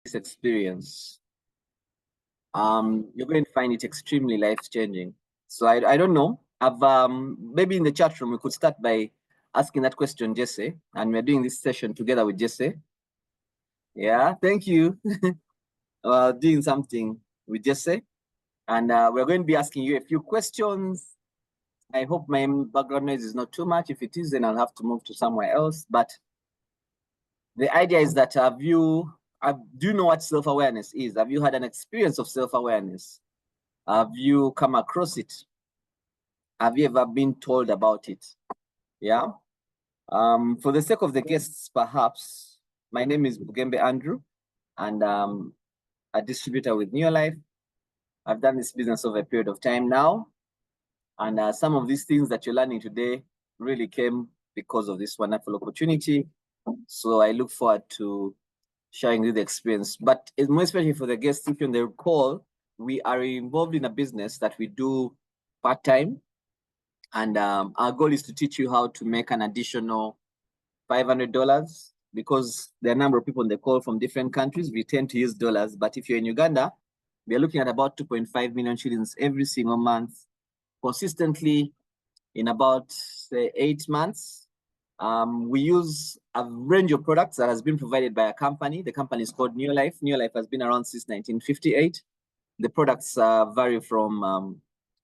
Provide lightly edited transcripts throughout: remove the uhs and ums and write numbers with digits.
this experience, you're going to find it extremely life-changing. So I don't know. I've maybe in the chat room we could start by asking that question, Jesse, and we're doing this session together with Jesse. Yeah, thank you. Doing something with Jesse, and we're going to be asking you a few questions. I hope my background noise is not too much. If it is, then I'll have to move to somewhere else. But the idea is that do you know what self-awareness is? Have you had an experience of self-awareness? Have you come across it? Have you ever been told about it? Yeah. For the sake of the guests, perhaps, my name is Bugembe Andrew, and a distributor with Neolife. I've done this business over a period of time now. And some of these things that you're learning today really came because of this wonderful opportunity. So I look forward to sharing you the experience. But more especially for the guests, if you're on the call, we are involved in a business that we do part-time. And our goal is to teach you how to make an additional $500 because there are a number of people on the call from different countries. We tend to use dollars. But if you're in Uganda, we are looking at about 2.5 million shillings every single month, consistently in about, say, 8 months. We use a range of products that has been provided by a company. The company is called Neolife. Neolife has been around since 1958. The products vary from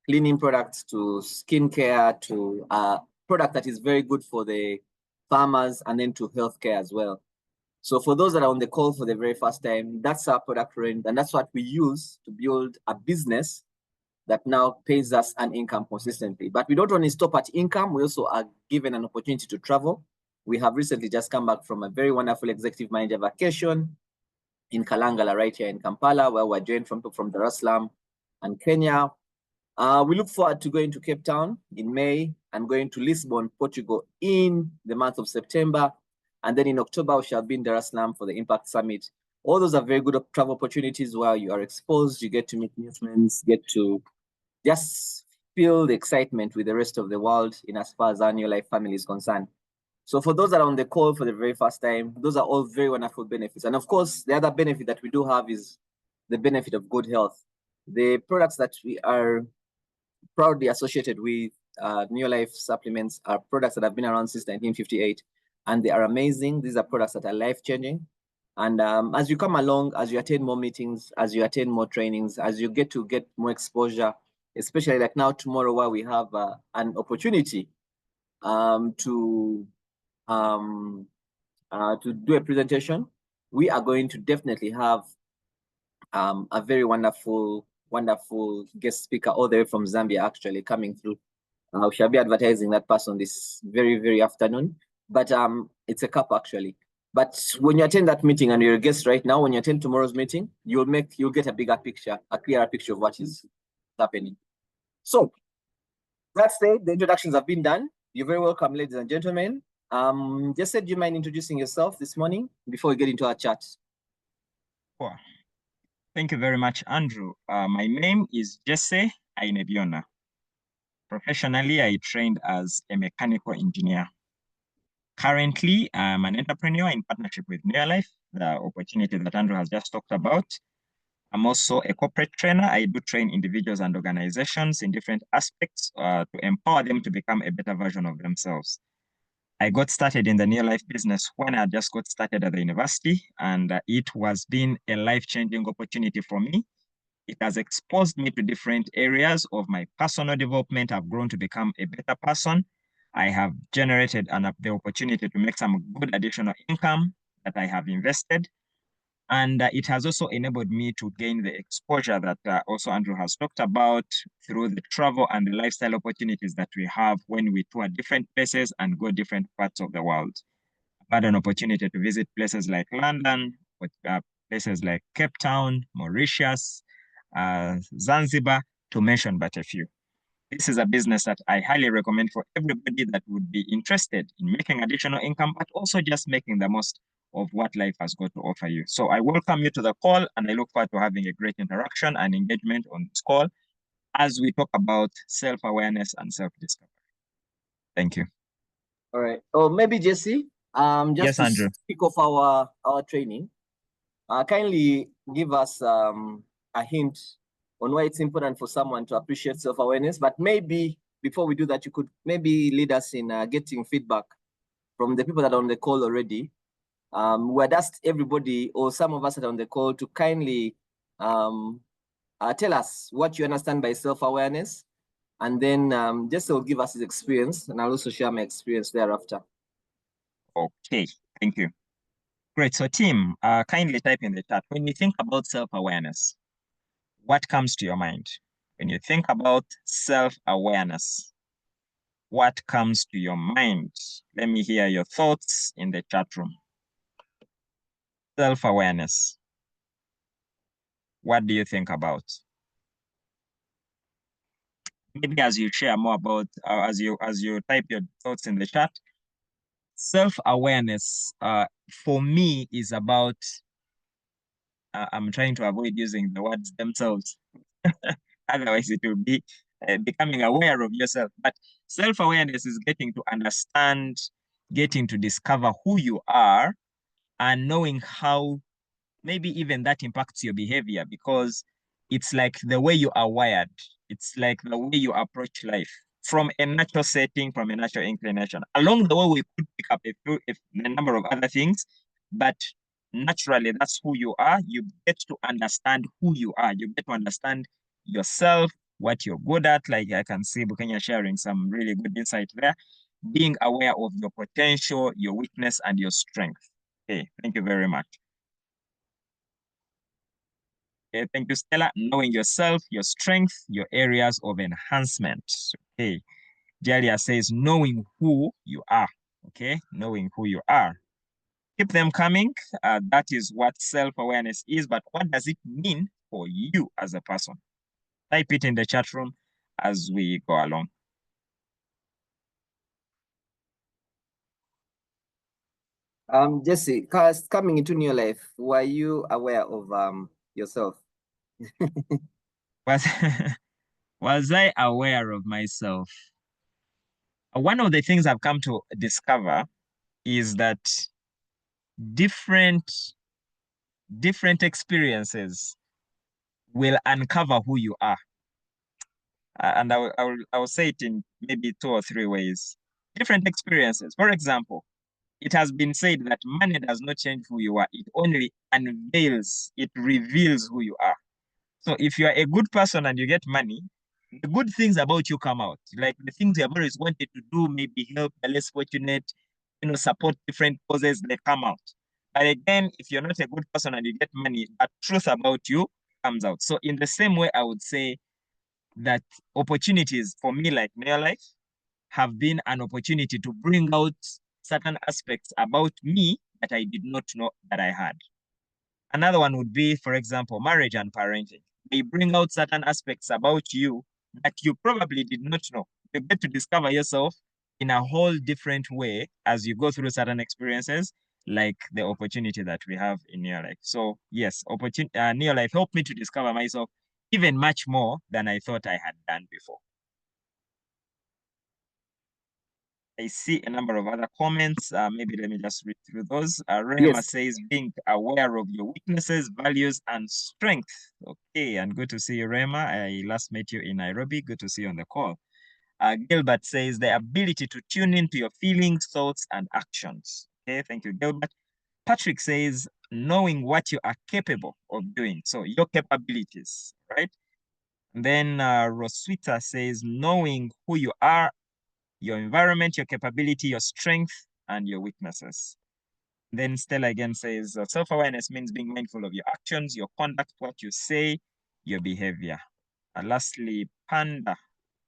cleaning products to skincare to a product that is very good for the farmers and then to healthcare as well. So for those that are on the call for the very first time, that's our product range, and that's what we use to build a business that now pays us an income consistently. But we don't only stop at income, we also are given an opportunity to travel. We have recently just come back from a very wonderful executive manager vacation in Kalangala, right here in Kampala, where we're joined from Dar es Salaam and Kenya. We look forward to going to Cape Town in May and going to Lisbon, Portugal in the month of September. And then in October, we shall be in Dar es Salaam for the Impact Summit. All those are very good travel opportunities where you are exposed, you get to meet new friends, get to just feel the excitement with the rest of the world in as far as our Neolife family is concerned. So for those that are on the call for the very first time, those are all very wonderful benefits. And of course, the other benefit that we do have is the benefit of good health. The products that we are proudly associated with, Neolife supplements, are products that have been around since 1958, and they are amazing. These are products that are life-changing. And as you come along, as you attend more meetings, as you attend more trainings, as you get more exposure, especially like now tomorrow where we have an opportunity to do a presentation, we are going to definitely have a very wonderful guest speaker all the way from Zambia actually coming through. We shall be advertising that person this very afternoon, but it's a cup actually. But when you attend that meeting and you're a guest right now, when you attend tomorrow's meeting, you'll get a bigger picture, a clearer picture of what is happening. So that said, the introductions have been done. You're very welcome, ladies and gentlemen. Jesse, do you mind introducing yourself this morning before we get into our chat? Sure. Thank you very much, Andrew. My name is Jesse Ainebiona. Professionally, I trained as a mechanical engineer. Currently, I'm an entrepreneur in partnership with Neolife, the opportunity that Andrew has just talked about. I'm also a corporate trainer. I do train individuals and organizations in different aspects to empower them to become a better version of themselves. I got started in the Neolife business when I just got started at the university, and it has been a life-changing opportunity for me. It has exposed me to different areas of my personal development. I've grown to become a better person. I have generated the opportunity to make some good additional income that I have invested. And it has also enabled me to gain the exposure that also Andrew has talked about through the travel and the lifestyle opportunities that we have when we tour different places and go different parts of the world. I've had an opportunity to visit places like London, places like Cape Town, Mauritius, Zanzibar, to mention but a few. This is a business that I highly recommend for everybody that would be interested in making additional income, but also just making the most of what life has got to offer you. So I welcome you to the call, and I look forward to having a great interaction and engagement on this call as we talk about self-awareness and self-discovery. Thank you. All right. Oh, maybe Jesse, just yes, Andrew. to kick off our training, kindly give us a hint on why it's important for someone to appreciate self-awareness. But maybe before we do that, you could maybe lead us in getting feedback from the people that are on the call already. We had asked everybody, or some of us that are on the call, to kindly tell us what you understand by self-awareness. And then Jesse will give us his experience, and I'll also share my experience thereafter. Okay, thank you. Great. So team, kindly type in the chat. When you think about self-awareness, what comes to your mind? When you think about self-awareness, what comes to your mind? Let me hear your thoughts in the chat room. Self-awareness. What do you think about? Maybe as you share more about, as you type your thoughts in the chat, self-awareness for me is about, I'm trying to avoid using the words themselves. Otherwise, it will be becoming aware of yourself. But self-awareness is getting to understand, getting to discover who you are, and knowing how maybe even that impacts your behavior, because it's like the way you are wired. It's like the way you approach life from a natural setting, from a natural inclination. Along the way, we could pick up a number of other things, but naturally, that's who you are. You get to understand who you are. You get to understand yourself, what you're good at. Like I can see Bukenya sharing some really good insight there. Being aware of your potential, your weakness, and your strength. Okay, thank you very much. Okay, thank you, Stella. Knowing yourself, your strength, your areas of enhancement. Okay. Jalia says, knowing who you are. Okay, knowing who you are. Keep them coming. That is what self-awareness is, but what does it mean for you as a person? Type it in the chat room as we go along. Jesse, coming into new life, were you aware of yourself? Was, was I aware of myself? One of the things I've come to discover is that different experiences will uncover who you are. And I will say it in maybe 2 or 3 ways. Different experiences. For example, it has been said that money does not change who you are. It only unveils, it reveals who you are. So if you are a good person and you get money, the good things about you come out. Like the things you have always wanted to do, maybe help the less fortunate, support different causes, they come out. But again, if you're not a good person and you get money, the truth about you comes out. So in the same way, I would say that opportunities for me, like Neolife, have been an opportunity to bring out certain aspects about me that I did not know that I had. Another one would be, for example, marriage and parenting. They bring out certain aspects about you that you probably did not know. You get to discover yourself in a whole different way as you go through certain experiences, like the opportunity that we have in Neolife. So yes, Neolife helped me to discover myself even much more than I thought I had done before. I see a number of other comments. Maybe let me just read through those. Rema says, being aware of your weaknesses, values, and strength. Okay, and good to see you, Rema. I last met you in Nairobi. Good to see you on the call. Gilbert says, the ability to tune into your feelings, thoughts, and actions. Okay, thank you, Gilbert. Patrick says, knowing what you are capable of doing. So your capabilities, right? And then Roswitha says, knowing who you are, your environment, your capability, your strength, and your weaknesses. Then Stella again says, self-awareness means being mindful of your actions, your conduct, what you say, your behavior. And lastly, Panda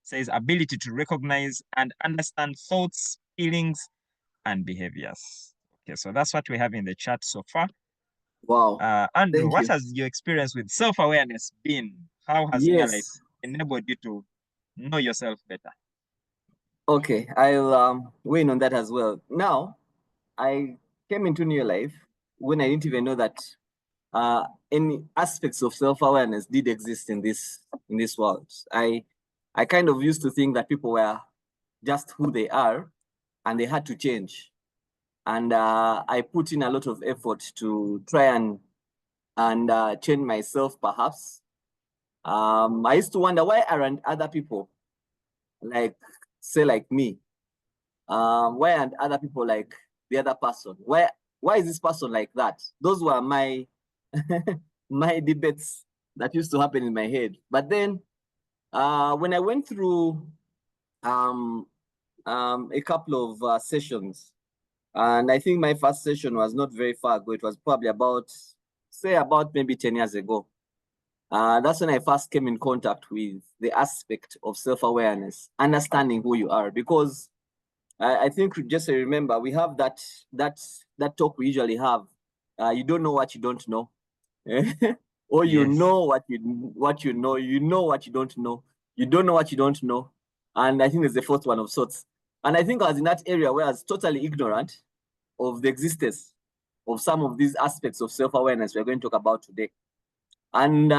says, ability to recognize and understand thoughts, feelings, and behaviors. Okay, so that's what we have in the chat so far. Wow. Andrew, what has your experience with self-awareness been? How has Neolife enabled you to know yourself better? Okay, I'll weigh in on that as well. Now, I came into Neolife when I didn't even know that any aspects of self-awareness did exist in this world. I kind of used to think that people were just who they are and they had to change. And I put in a lot of effort to try and and change myself, perhaps. I used to wonder why aren't other people like, say, like me? Why aren't other people like the other person? Why is this person like that? Those were my my debates that used to happen in my head. But then when I went through a couple of sessions, and I think my first session was not very far ago. It was probably about, say, about maybe 10 years ago. That's when I first came in contact with the aspect of self-awareness, understanding who you are. Because I think, just remember, we have that talk we usually have. You don't know what you don't know. Or you Yes. know what you know, you know what you don't know, you don't know what you don't know. And I think there's the fourth one of sorts. And I think I was in that area where I was totally ignorant of the existence of some of these aspects of self-awareness we're going to talk about today. And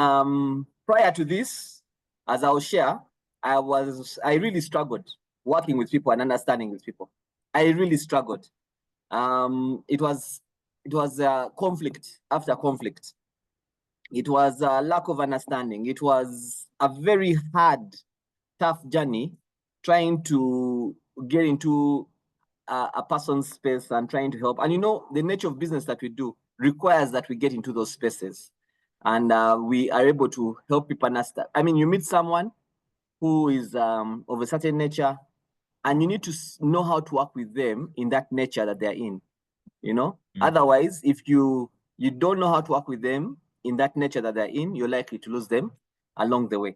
prior to this, as I'll share, I really struggled working with people and understanding with people. I really struggled. It was conflict after conflict. It was a lack of understanding. It was a very hard, tough journey trying to get into a person's space and trying to help. And you know, the nature of business that we do requires that we get into those spaces, and we are able to help people understand. I mean, you meet someone who is of a certain nature, and you need to know how to work with them in that nature that they're in. You know, otherwise, if you don't know how to work with them in that nature that they're in, you're likely to lose them along the way.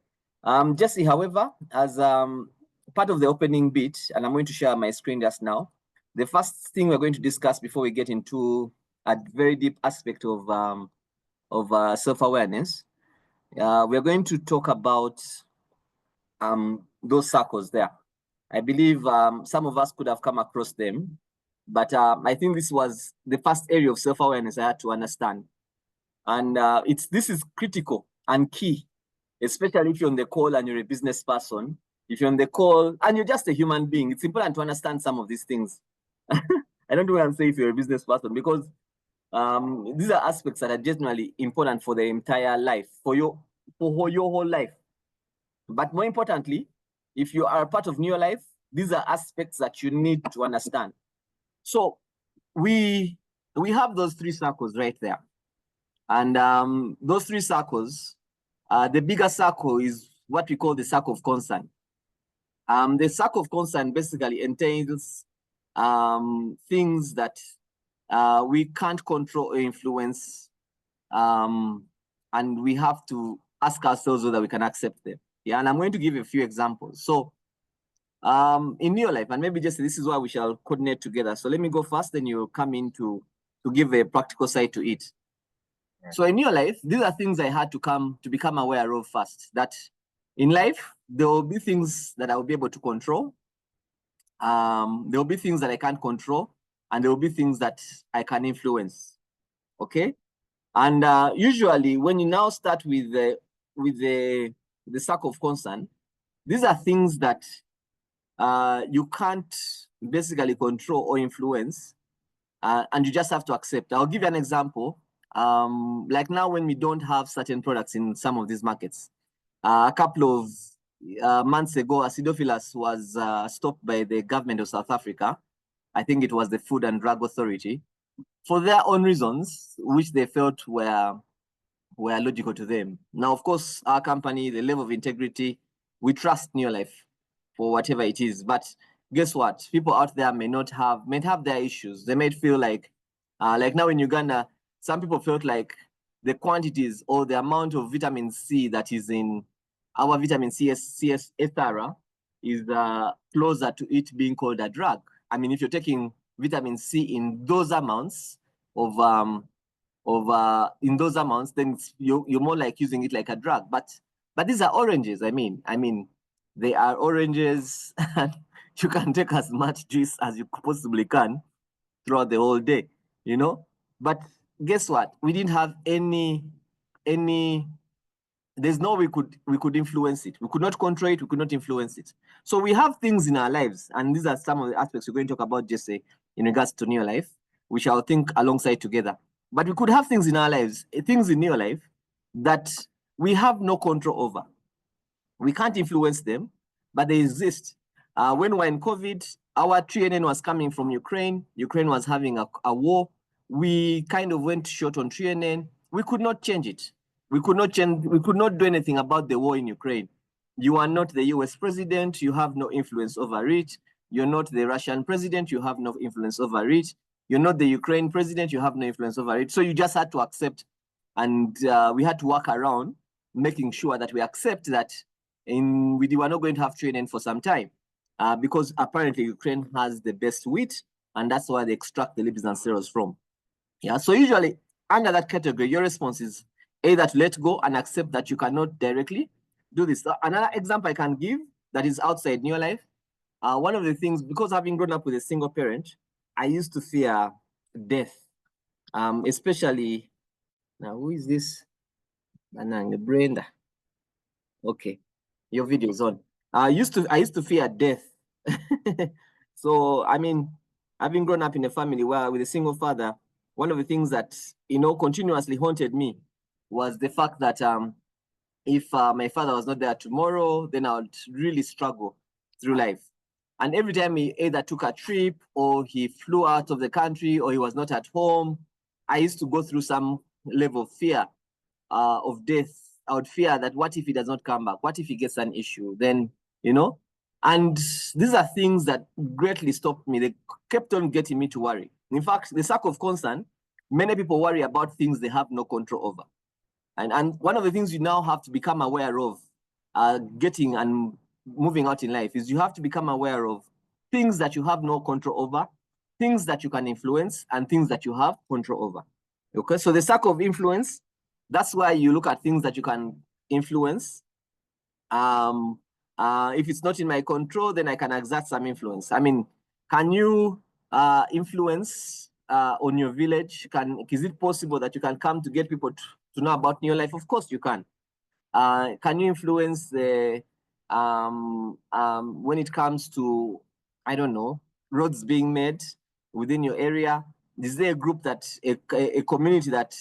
Jesse, however, as part of the opening bit, and I'm going to share my screen just now. The first thing we're going to discuss before we get into a very deep aspect of self-awareness, we're going to talk about those circles there. I believe some of us could have come across them, but I think this was the first area of self-awareness I had to understand. And this is critical and key, especially if you're on the call and you're a business person. If you're on the call and you're just a human being, it's important to understand some of these things. I don't want to say if you're a business person, because these are aspects that are generally important for the entire life, for your whole life. But more importantly, if you are a part of your life, these are aspects that you need to understand. So we have those three circles right there. And those three circles, the bigger circle is what we call the circle of concern. The circle of concern basically entails things that we can't control or influence, and we have to ask ourselves whether we can accept them. Yeah, and I'm going to give a few examples. So in your life, and maybe just this is why we shall coordinate together. So let me go first, then you come in to give a practical side to it. Right. So in your life, these are things I had to become aware of first, that in life, there will be things that I will be able to control. There will be things that I can't control, and there will be things that I can influence. Okay. And usually when you now start with the circle of concern, these are things that you can't basically control or influence, and you just have to accept. I'll give you an example. Like now, when we don't have certain products in some of these markets, a couple of months ago, acidophilus was stopped by the government of South Africa. I think it was the Food and Drug Authority, for their own reasons, which they felt were logical to them. Now, of course, our company, the level of integrity, we trust Neolife for whatever it is. But guess what? People out there may have their issues. They might feel like now in Uganda, some people felt like the quantities or the amount of vitamin C that is in our vitamin CS ethara is closer to it being called a drug. I mean, if you're taking vitamin C in those amounts in those amounts, then you're more like using it like a drug. But these are oranges. I mean, they are oranges, and you can take as much juice as you possibly can throughout the whole day, you know. But guess what? We didn't have any. There's no we could influence it. We could not control it. We could not influence it. So we have things in our lives, and these are some of the aspects we're going to talk about, Jesse, in regards to new life. We shall think alongside together. But we could have things in our lives, things in your life that we have no control over. We can't influence them, but they exist. When we were in COVID, our TNN was coming from Ukraine. Ukraine was having a war. We kind of went short on TNN. We could not change it. We could not change. We could not do anything about the war in Ukraine. You are not the US president. You have no influence over it. You're not the Russian president. You have no influence over it. You're not the Ukraine president. You have no influence over it. So you just had to accept. And we had to work around making sure that we accept that we were not going to have training for some time because apparently Ukraine has the best wheat, and that's why they extract the lipids and sterols from. Yeah, so usually under that category, your response is either to let go and accept that you cannot directly do this. So another example I can give that is outside your life, one of the things, because having grown up with a single parent, I used to fear death, especially, now who is this? Brenda. Okay, your video is on. I used to fear death. So I mean, having grown up in a family where with a single father, one of the things that continuously haunted me was the fact that if my father was not there tomorrow, then I would really struggle through life. And every time he either took a trip or he flew out of the country or he was not at home, I used to go through some level of fear of death. I would fear that what if he does not come back? What if he gets an issue? Then, and these are things that greatly stopped me. They kept on getting me to worry. In fact, the circle of concern, many people worry about things they have no control over. And one of the things you now have to become aware of getting and moving out in life is you have to become aware of things that you have no control over, things that you can influence, and things that you have control over. Okay, so the circle of influence, that's why you look at things that you can influence. If it's not in my control, then I can exert some influence. I mean, can you influence on your village? Is it possible that you can come to get people to know about your life? Of course you can. Can you influence the when it comes to, I don't know, roads being made within your area? Is there a group that a community that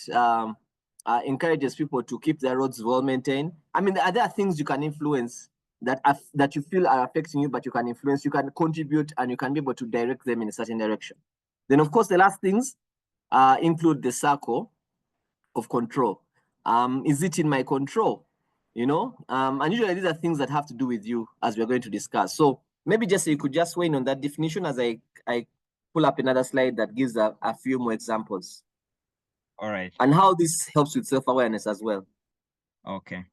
encourages people to keep their roads well maintained? I mean, there are things you can influence that you feel are affecting you, but you can influence, you can contribute, and you can be able to direct them in a certain direction. Then, of course, the last things include the circle of control. Is it in my control? And usually these are things that have to do with you, as we're going to discuss. So maybe just you could just weigh in on that definition as I pull up another slide that gives a few more examples. All right. And how this helps with self-awareness as well. Okay.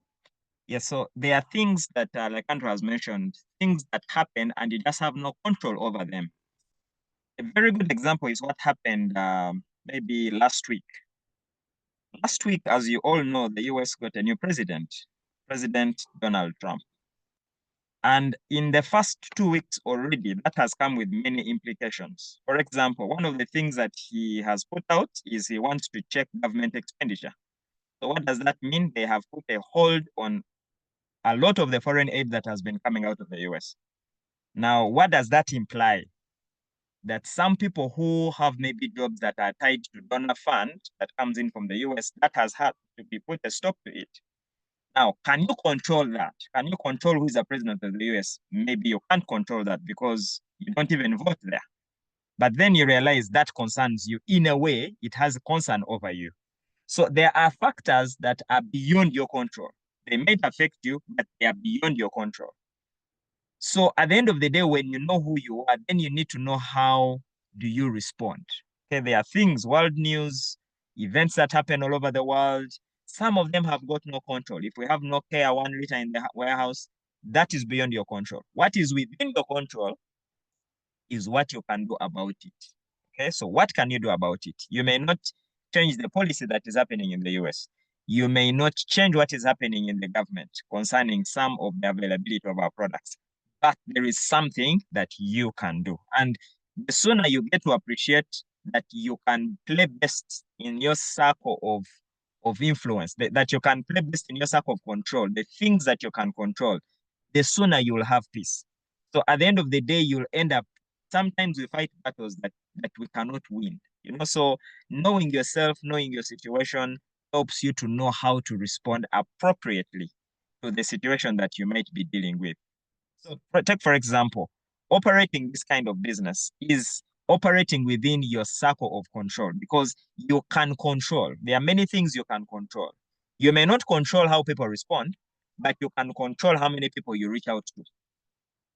Yeah, so there are things that, like Andrew has mentioned, things that happen and you just have no control over them. A very good example is what happened maybe last week. Last week, as you all know, the US got a new president, President Donald Trump. And in the first 2 weeks already, that has come with many implications. For example, one of the things that he has put out is he wants to check government expenditure. So what does that mean? They have put a hold on a lot of the foreign aid that has been coming out of the US. Now, what does that imply? That some people who have maybe jobs that are tied to donor fund that comes in from the US, that has had to be put a stop to it. Now, can you control that? Can you control who is the president of the US? Maybe you can't control that because you don't even vote there. But then you realize that concerns you. In a way, it has a concern over you. So there are factors that are beyond your control. They may affect you, but they are beyond your control. So at the end of the day, when you know who you are, then you need to know how do you respond. Okay, there are things, world news, events that happen all over the world. Some of them have got no control. If we have no care 1 liter in the warehouse, that is beyond your control. What is within your control is what you can do about it. Okay, so what can you do about it? You may not change the policy that is happening in the US. You may not change what is happening in the government concerning some of the availability of our products, but there is something that you can do. And the sooner you get to appreciate that you can play best in your circle of influence, that you can play best in your circle of control, the things that you can control, the sooner you will have peace. So at the end of the day, you'll end up sometimes we fight battles that we cannot win. So knowing yourself, knowing your situation helps you to know how to respond appropriately to the situation that you might be dealing with. So take, for example, operating this kind of business is operating within your circle of control because you can control. There are many things you can control. You may not control how people respond, but you can control how many people you reach out to.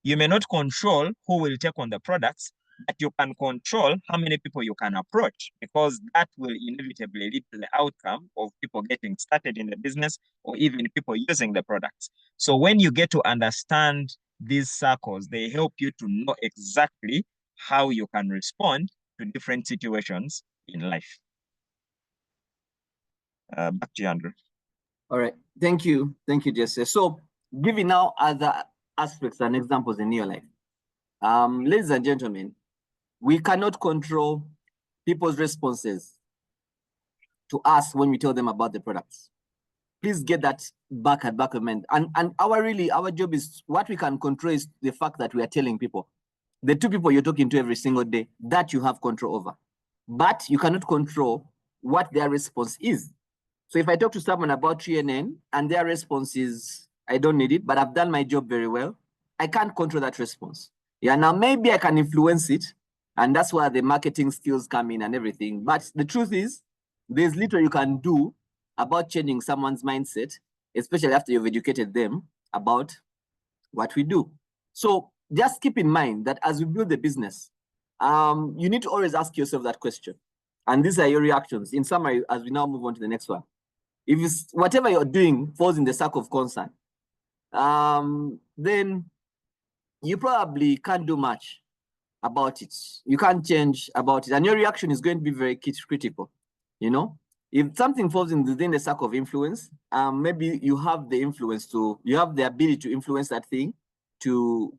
You may not control who will take on the products, but you can control how many people you can approach because that will inevitably lead to the outcome of people getting started in the business or even people using the products. So when you get to understand these circles, they help you to know exactly how you can respond to different situations in life. Back to you, Andrew. All right. Thank you, Jesse. So giving now other aspects and examples in your life. Ladies and gentlemen, we cannot control people's responses to us when we tell them about the products. Please get that back of mind. And our job is, what we can control is the fact that we are telling people, the two people you're talking to every single day, that you have control over. But you cannot control what their response is. So if I talk to someone about TNN and their response is, I don't need it, but I've done my job very well, I can't control that response. Yeah, now maybe I can influence it, and that's where the marketing skills come in and everything. But the truth is, there's little you can do about changing someone's mindset, especially after you've educated them about what we do. So just keep in mind that as we build the business, you need to always ask yourself that question. And these are your reactions. In summary, as we now move on to the next one. If it's, whatever you're doing falls in the circle of concern, then you probably can't do much about it. You can't change about it. And your reaction is going to be very critical. If something falls within the circle of influence, maybe you have the influence you have the ability to influence that thing to,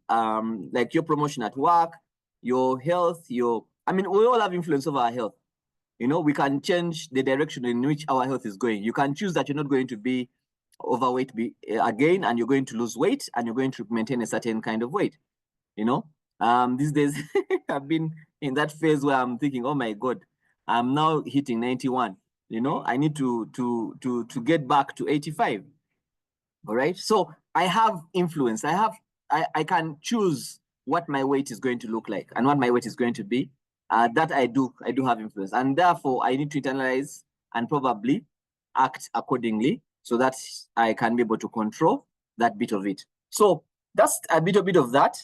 like your promotion at work, your health, we all have influence over our health. We can change the direction in which our health is going. You can choose that you're not going to be overweight again, and you're going to lose weight, and you're going to maintain a certain kind of weight. These days I've been in that phase where I'm thinking, oh my God, I'm now hitting 91. I need to get back to 85. All right. So I have influence. I can choose what my weight is going to look like and what my weight is going to be. That I do have influence, and therefore I need to internalize and probably act accordingly so that I can be able to control that bit of it. So that's a bit of that.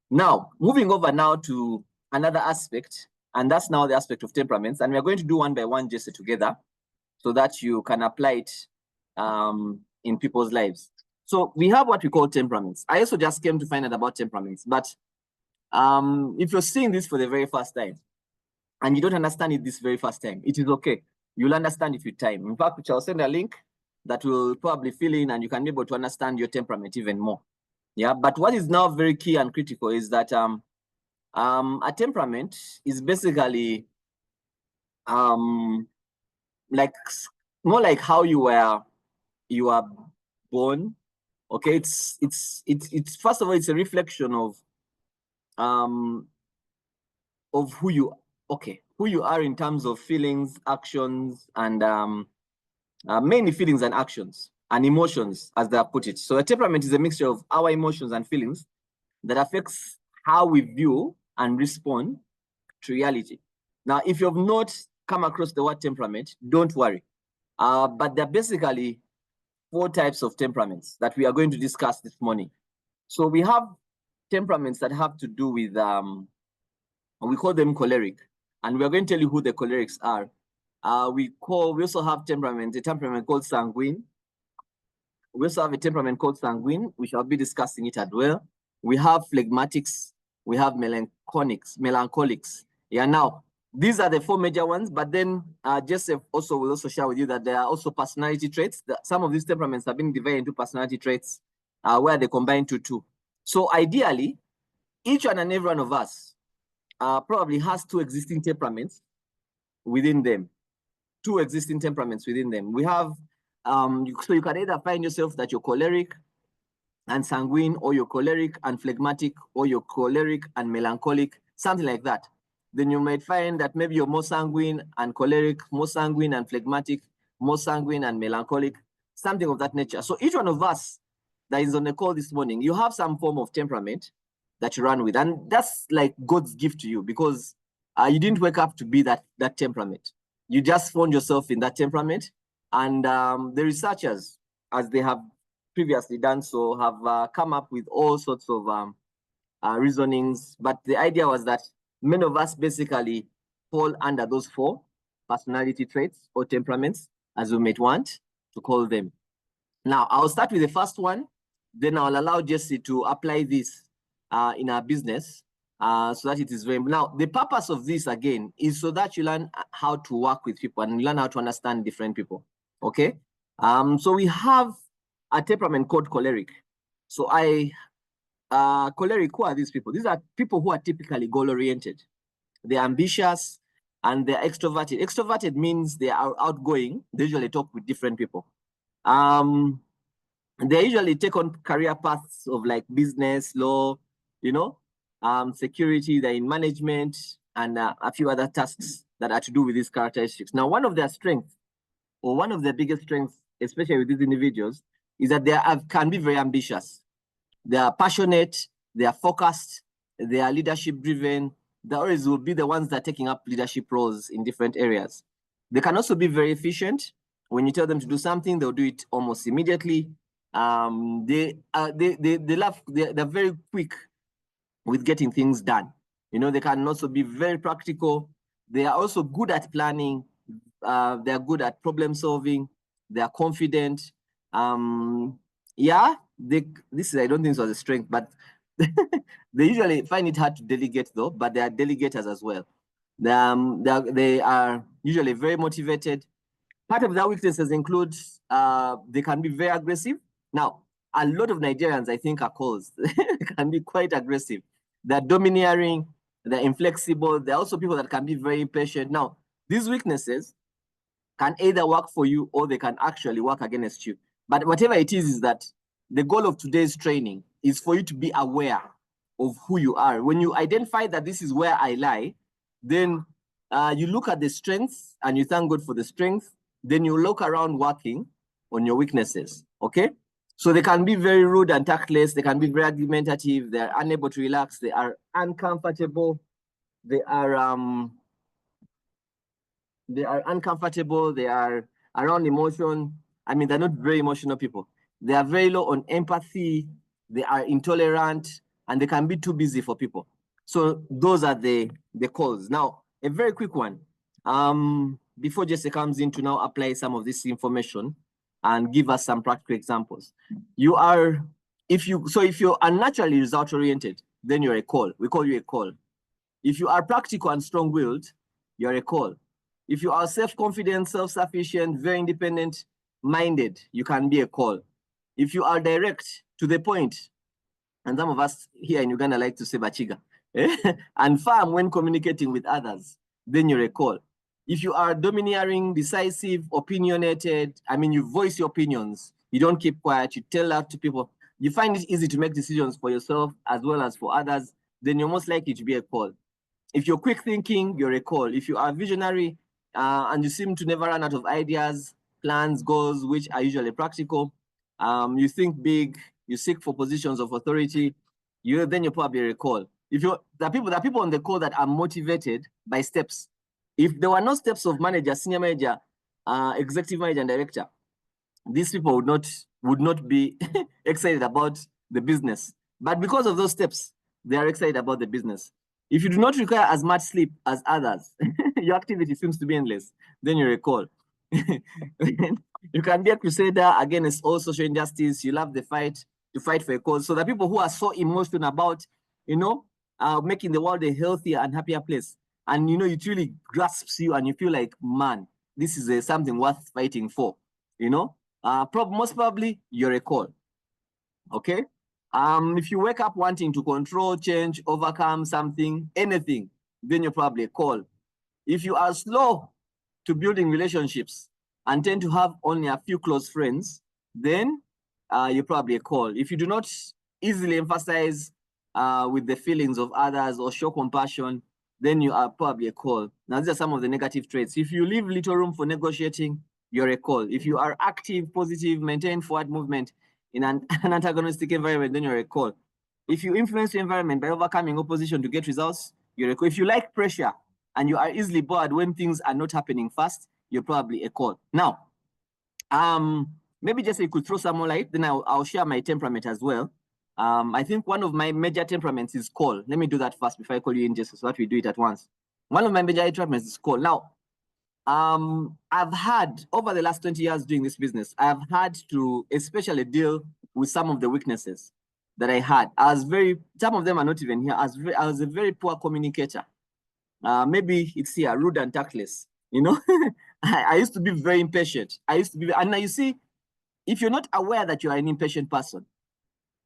Now, moving over now to another aspect, and that's now the aspect of temperaments, and we're going to do one by one, Jesse, together, so that you can apply it in people's lives. So we have what we call temperaments. I also just came to find out about temperaments, but if you're seeing this for the very first time, and you don't understand it this very first time, it is okay. You'll understand it with time. In fact, I'll send a link that will probably fill in, and you can be able to understand your temperament even more. Yeah, but what is now very key and critical is that a temperament is basically like more like how you are born. Okay, it's first of all, it's a reflection of who you are in terms of feelings, actions, and mainly feelings and actions and emotions, as they have put it. So a temperament is a mixture of our emotions and feelings that affects how we view and respond to reality. Now, if you have not come across the word temperament, don't worry. But there are basically 4 types of temperaments that we are going to discuss this morning. So we have temperaments that have to do with, we call them choleric, and we're going to tell you who the cholerics are. We also have a temperament called sanguine. We also have a temperament called sanguine. We shall be discussing it as well. We have phlegmatics. We have melancholics. Yeah, now, these are the 4 major ones, but then Joseph will also share with you that there are also personality traits. Some of these temperaments have been divided into personality traits where they combine to 2. So ideally, each one and every one of us probably has 2 existing temperaments within them. 2 existing temperaments within them. We have, so you can either find yourself that you're choleric and sanguine, or you're choleric and phlegmatic, or you're choleric and melancholic. something like that. Then you might find that maybe you're more sanguine and choleric, more sanguine and phlegmatic, more sanguine and melancholic, something of that nature. So each one of us that is on the call this morning, you have some form of temperament that you run with. And that's like God's gift to you, because you didn't wake up to be that temperament. You just found yourself in that temperament. And the researchers, as they have previously done so, have come up with all sorts of reasonings. But the idea was that many of us basically fall under those 4 personality traits or temperaments, as we might want to call them. Now, I'll start with the first one, then I'll allow Jesse to apply this in our business so that it is very... Now, the purpose of this, again, is so that you learn how to work with people and learn how to understand different people, okay? So we have a temperament called choleric. So choleric, who are these people? These are people who are typically goal-oriented. They're ambitious and they're extroverted. Extroverted means they are outgoing. They usually talk with different people. They usually take on career paths of like business, law, you know, security, they're in management, and a few other tasks that are to do with these characteristics. Now, one of their strengths, or one of their biggest strengths, especially with these individuals, is that they can be very ambitious. They are passionate, they are focused, they are leadership driven. They always will be the ones that are taking up leadership roles in different areas. They can also be very efficient. When you tell them to do something, they'll do it almost immediately. They're very quick with getting things done. You know, they can also be very practical. They are also good at planning. They are good at problem solving. They are confident. Yeah, this is, I don't think so as a strength, but they usually find it hard to delegate though, but they are delegators as well. They are usually very motivated. Part of their weaknesses include they can be very aggressive. Now, a lot of Nigerians, I think, are calls. Can be quite aggressive. They're domineering, they're inflexible. There are also people that can be very impatient. Now, these weaknesses can either work for you or they can actually work against you. But whatever it is that the goal of today's training is for you to be aware of who you are. When you identify that this is where I lie, then you look at the strengths and you thank God for the strength. Then you look around working on your weaknesses, okay? So they can be very rude and tactless. They can be very argumentative. They're unable to relax. They are uncomfortable. They are uncomfortable. They are around emotion. I mean, they're not very emotional people. They are very low on empathy. They are intolerant, and they can be too busy for people. So those are the calls. Now, a very quick one. Before Jesse comes in to now apply some of this information and give us some practical examples. If you're unnaturally result-oriented, then you're a call. We call you a call. If you are practical and strong-willed, you're a call. If you are self-confident, self-sufficient, very independent-minded, you can be a call. If you are direct, to the point, and some of us here in Uganda like to say bachiga, and firm when communicating with others, then you're a call. If you are domineering, decisive, opinionated, I mean, you voice your opinions, you don't keep quiet, you tell that to people, you find it easy to make decisions for yourself as well as for others, then you're most likely to be a call. If you're quick thinking, you're a call. If you are visionary and you seem to never run out of ideas, plans, goals, which are usually practical, you think big, you seek for positions of authority, then you're probably a call. If there are people on the call that are motivated by steps. If there were no steps of manager, senior manager, executive manager, and director, these people would not be excited about the business. But because of those steps, they are excited about the business. If you do not require as much sleep as others, your activity seems to be endless, then you're a call. You can be a crusader against all social injustice. You love the fight, to fight for a cause. So the people who are so emotional about, making the world a healthier and happier place, and it really grasps you and you feel like, man, this is something worth fighting for, most probably you're a call, okay? If you wake up wanting to control, change, overcome something, anything, then you're probably a call. If you are slow to building relationships and tend to have only a few close friends, then you're probably a call. If you do not easily emphasize with the feelings of others or show compassion, then you are probably a call. Now, these are some of the negative traits. If you leave little room for negotiating, you're a call. If you are active, positive, maintain forward movement in an antagonistic environment, then you're a call. If you influence your environment by overcoming opposition to get results, you're a call. If you like pressure and you are easily bored when things are not happening fast, you're probably a call. Now, maybe just so you could throw some more light, then I'll share my temperament as well. I think one of my major temperaments is call. Let me do that first before I call you in, just so that we do it at once. One of my major temperaments is call. Now, I've had, over the last 20 years doing this business, I've had to especially deal with some of the weaknesses that I had. Some of them are not even here. I was a very poor communicator. Maybe it's here, rude and tactless. You know, I used to be very impatient. And now you see, if you're not aware that you're an impatient person,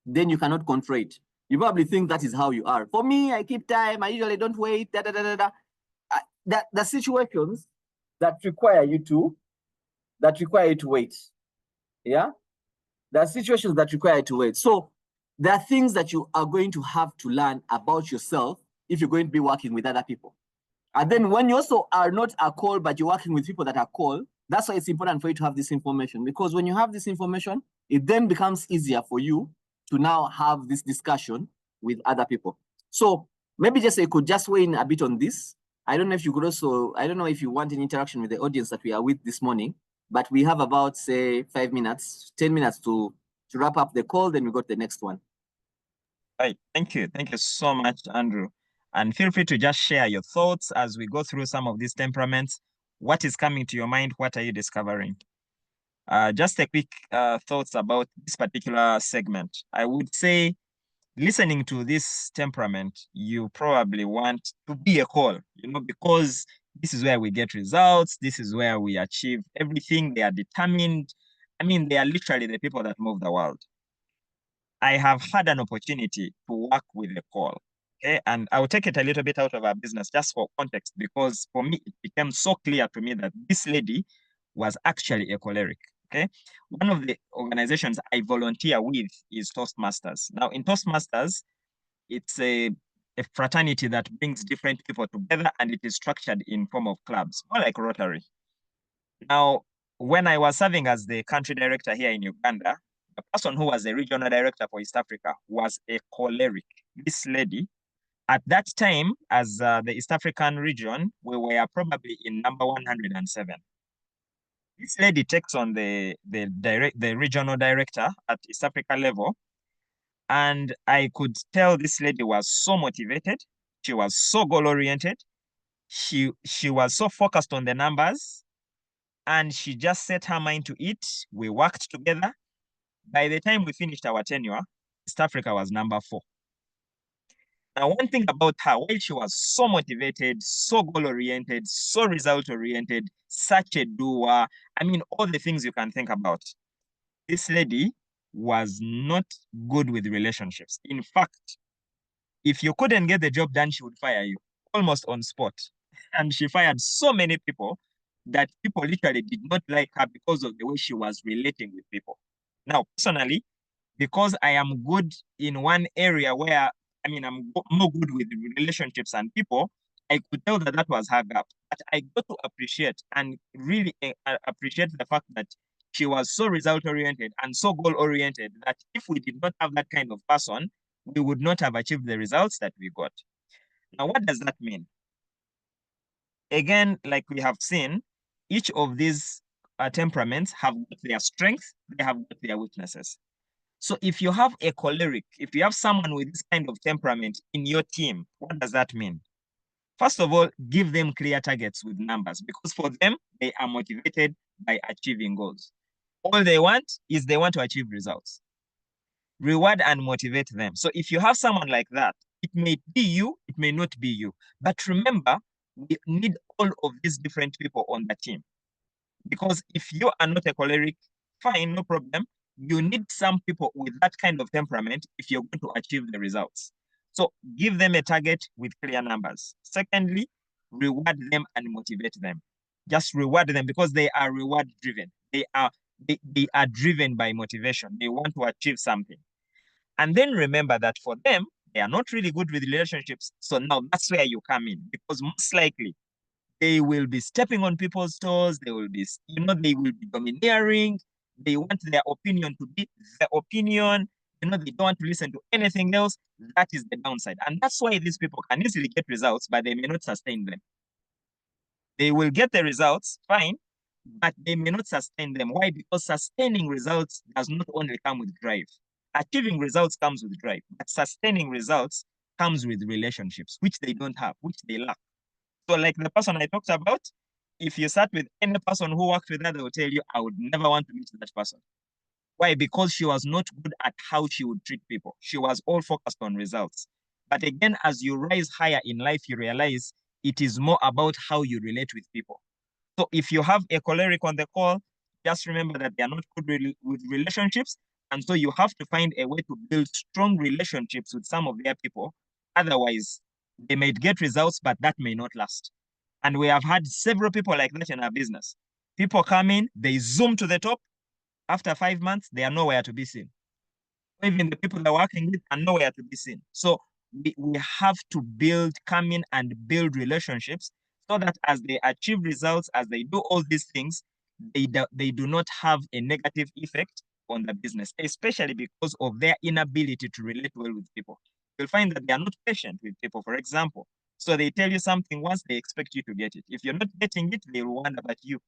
then you cannot control it. You probably think that is how you are. For me, I keep time. I usually don't wait. The situations that require you to wait. Yeah, there are situations that require you to wait. So there are things that you are going to have to learn about yourself if you're going to be working with other people. And then when you also are not a call, but you're working with people that are call, that's why it's important for you to have this information. Because when you have this information, it then becomes easier for you to now have this discussion with other people. So maybe just you could just weigh in a bit on this. I don't know if you could also, I don't know if you want an interaction with the audience that we are with this morning, but we have about, say, 5 minutes, 10 minutes to wrap up the call, then we go to the next one. Right. Thank you. Thank you so much, Andrew. And feel free to just share your thoughts as we go through some of these temperaments. What is coming to your mind? What are you discovering? Just a quick thoughts about this particular segment. I would say, listening to this temperament, you probably want to be a call, because this is where we get results. This is where we achieve everything. They are determined. I mean, they are literally the people that move the world. I have had an opportunity to work with a call. Okay, and I'll take it a little bit out of our business just for context, because for me, it became so clear to me that this lady was actually a choleric. Okay, one of the organizations I volunteer with is Toastmasters. Now, in Toastmasters, it's a fraternity that brings different people together, and it is structured in form of clubs, more like Rotary. Now, when I was serving as the country director here in Uganda, the person who was the regional director for East Africa was a choleric. This lady, at that time, as the East African region, we were probably in number 107. This lady takes on the regional director at East Africa level, and I could tell this lady was so motivated. She was so goal-oriented. She was so focused on the numbers, and she just set her mind to it. We worked together. By the time we finished our tenure, East Africa was number 4. Now, one thing about her, while she was so motivated, so goal-oriented, so result-oriented, such a doer, I mean, all the things you can think about, this lady was not good with relationships. In fact, if you couldn't get the job done, she would fire you almost on spot. And she fired so many people that people literally did not like her because of the way she was relating with people. Now, personally, because I am good in one area where, I mean, I'm more good with relationships and people, I could tell that that was her gap. But I got to appreciate and really appreciate the fact that she was so result-oriented and so goal-oriented that if we did not have that kind of person, we would not have achieved the results that we got. Now, what does that mean? Again, like we have seen, each of these temperaments have got their strengths, they have got their weaknesses. So if you have a choleric, if you have someone with this kind of temperament in your team, what does that mean? First of all, give them clear targets with numbers, because for them, they are motivated by achieving goals. All they want is they want to achieve results. Reward and motivate them. So if you have someone like that, it may be you, it may not be you. But remember, we need all of these different people on the team. Because if you are not a choleric, fine, no problem. You need some people with that kind of temperament if you're going to achieve the results. So give them a target with clear numbers. Secondly, reward them and motivate them. Just reward them because they are reward driven. They are driven by motivation. They want to achieve something. And then remember that for them, they are not really good with relationships. So now that's where you come in, because most likely they will be stepping on people's toes. They will be, they will be domineering. They want their opinion to be the opinion. They don't want to listen to anything else. That is the downside. And that's why these people can easily get results, but they may not sustain them. They will get the results, fine, but they may not sustain them. Why? Because sustaining results does not only come with drive. Achieving results comes with drive, but sustaining results comes with relationships, which they don't have, which they lack. So like the person I talked about, if you sat with any person who worked with her, they will tell you, I would never want to meet that person. Why? Because she was not good at how she would treat people. She was all focused on results. But again, as you rise higher in life, you realize it is more about how you relate with people. So if you have a choleric on the call, just remember that they are not good with relationships. And so you have to find a way to build strong relationships with some of their people. Otherwise, they may get results, but that may not last. And we have had several people like that in our business. People come in, they zoom to the top. After 5 months, they are nowhere to be seen. Even the people they're working with are nowhere to be seen. So we have to come in and build relationships so that as they achieve results, as they do all these things, they do not have a negative effect on the business, especially because of their inability to relate well with people. You'll find that they are not patient with people, for example. So they tell you something once, they expect you to get it. If you're not getting it, they will wonder about you.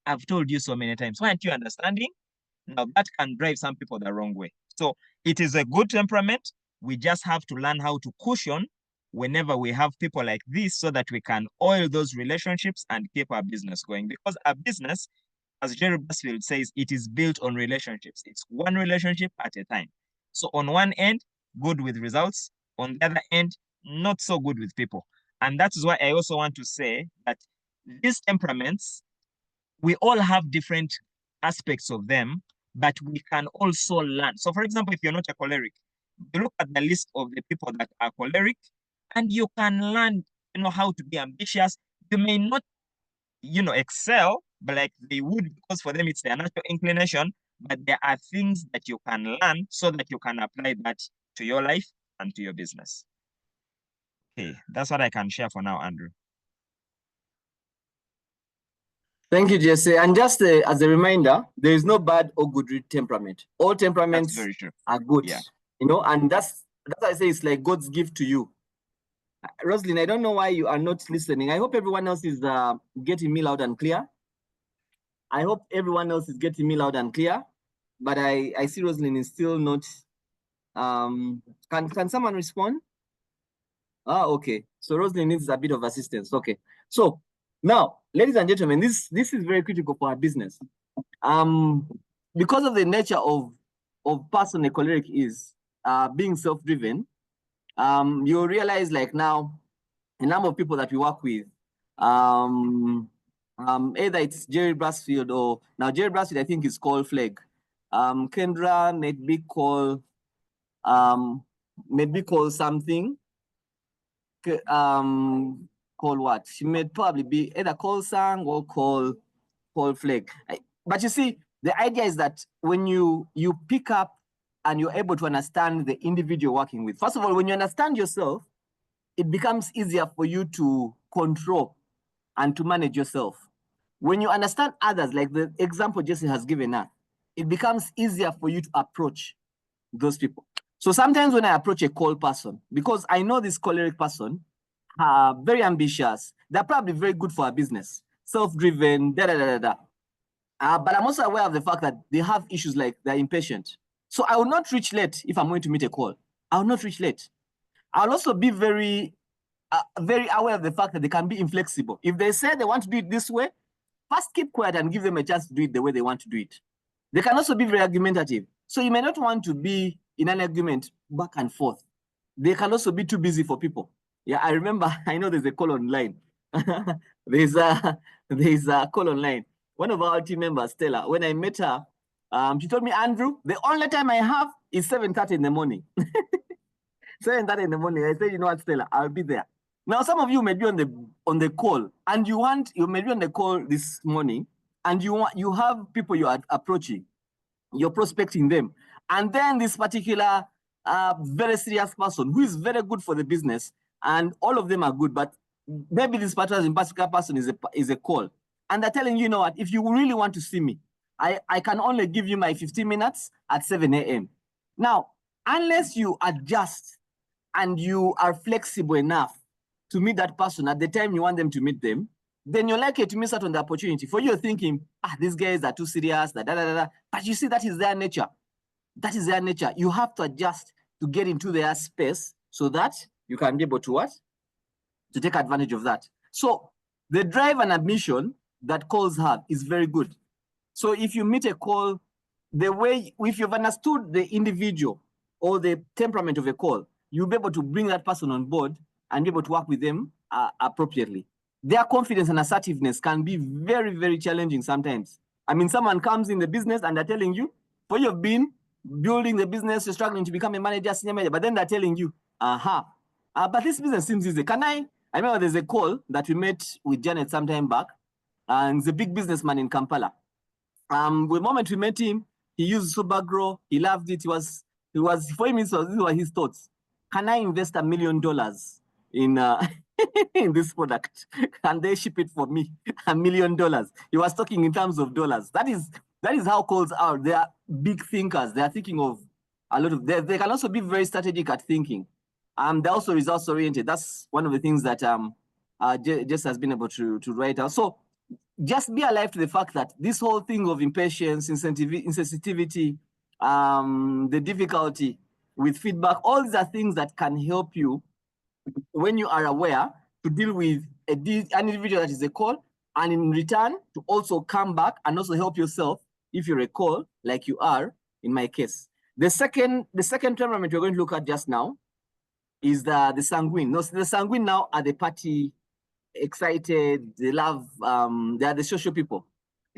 I've told you so many times. Why aren't you understanding? Now that can drive some people the wrong way. So it is a good temperament. We just have to learn how to cushion whenever we have people like this so that we can oil those relationships and keep our business going. Because our business, as Jerry Basfield says, it is built on relationships. It's one relationship at a time. So on one end, good with results. On the other end, not so good with people. And that's why I also want to say that these temperaments, we all have different aspects of them, but we can also learn. So for example, if you're not a choleric, you look at the list of the people that are choleric and you can learn, how to be ambitious. You may not, excel, but like they would, because for them it's their natural inclination, but there are things that you can learn so that you can apply that to your life and to your business. Okay, that's what I can share for now, Andrew. Thank you, Jesse. And just as a reminder, there is no bad or good temperament. All temperaments are good, yeah. And that's why I say it's like God's gift to you. Rosalind, I don't know why you are not listening. I hope everyone else is getting me loud and clear. I hope everyone else is getting me loud and clear. But I see Rosalind is still not. Can someone respond? Okay. So Rosalind needs a bit of assistance. Okay. So now, ladies and gentlemen, this is very critical for our business. Because of the nature of person a choleric is, being self-driven, you'll realize like now, a number of people that we work with, either it's Jerry Brasfield or now Jerry Brasfield, I think is called Flag. Kendra may be called something. Call what? She may probably be either call Sang or call Flag. But you see, the idea is that when you pick up and you're able to understand the individual working with, first of all, when you understand yourself, it becomes easier for you to control and to manage yourself. When you understand others, like the example Jesse has given us, it becomes easier for you to approach those people. So sometimes when I approach a cold person, because I know this choleric person, very ambitious, they're probably very good for a business, self-driven, but I'm also aware of the fact that they have issues like they're impatient. So I will not reach late if I'm going to meet a call. I will not reach late. I'll also be very aware of the fact that they can be inflexible. If they say they want to do it this way, first keep quiet and give them a chance to do it the way they want to do it. They can also be very argumentative. So you may not want to be in an argument back and forth. They can also be too busy for people. Yeah, I remember, I know there's a call online. there's a call online. One of our team members, Stella, when I met her, she told me, Andrew, the only time I have is 7:30 in the morning. 7:30 in the morning. I said, you know what, Stella, I'll be there. Now, some of you may be on the call, and you may be on the call this morning, and you have people you are approaching, you're prospecting them, and then this particular a very serious person who is very good for the business, and all of them are good, but maybe this particular person is a call, and they're telling you, you know what, if you really want to see me, I can only give you my 15 minutes at 7 a.m. Now, unless you adjust and you are flexible enough to meet that person at the time you want them to meet them, then you're likely to miss out on the opportunity. For you, thinking, these guys are too serious, da, da, da, da. But you see, that is their nature. That is their nature. You have to adjust to get into their space so that you can be able to what? To take advantage of that. So the drive and ambition that calls have is very good. So if you meet a call, the way, if you've understood the individual or the temperament of a call, you'll be able to bring that person on board and be able to work with them appropriately. Their confidence and assertiveness can be very, very challenging sometimes. I mean, someone comes in the business and they're telling you, for you've been building the business, you're struggling to become a manager, senior manager, but then they're telling you, but this business seems easy. I remember there's a call that we met with Janet some time back, and he's a big businessman in Kampala. The moment we met him, he used Supergrow. He loved it. He was for him, these were his thoughts. Can I invest $1 million in in this product? Can they ship it for me? $1 million. He was talking in terms of dollars. That is how calls are. They are big thinkers. They are thinking of a lot of. They can also be very strategic at thinking. They're also results oriented. That's one of the things that Jess has been able to write out. So just be alive to the fact that this whole thing of impatience, insensitivity, the difficulty with feedback, all these are things that can help you when you are aware to deal with an individual that is a call, and in return to also come back and also help yourself if you're a call, like you are in my case. The second temperament we're going to look at just now is the sanguine. No, the sanguine now are the party excited, they love, they are the social people.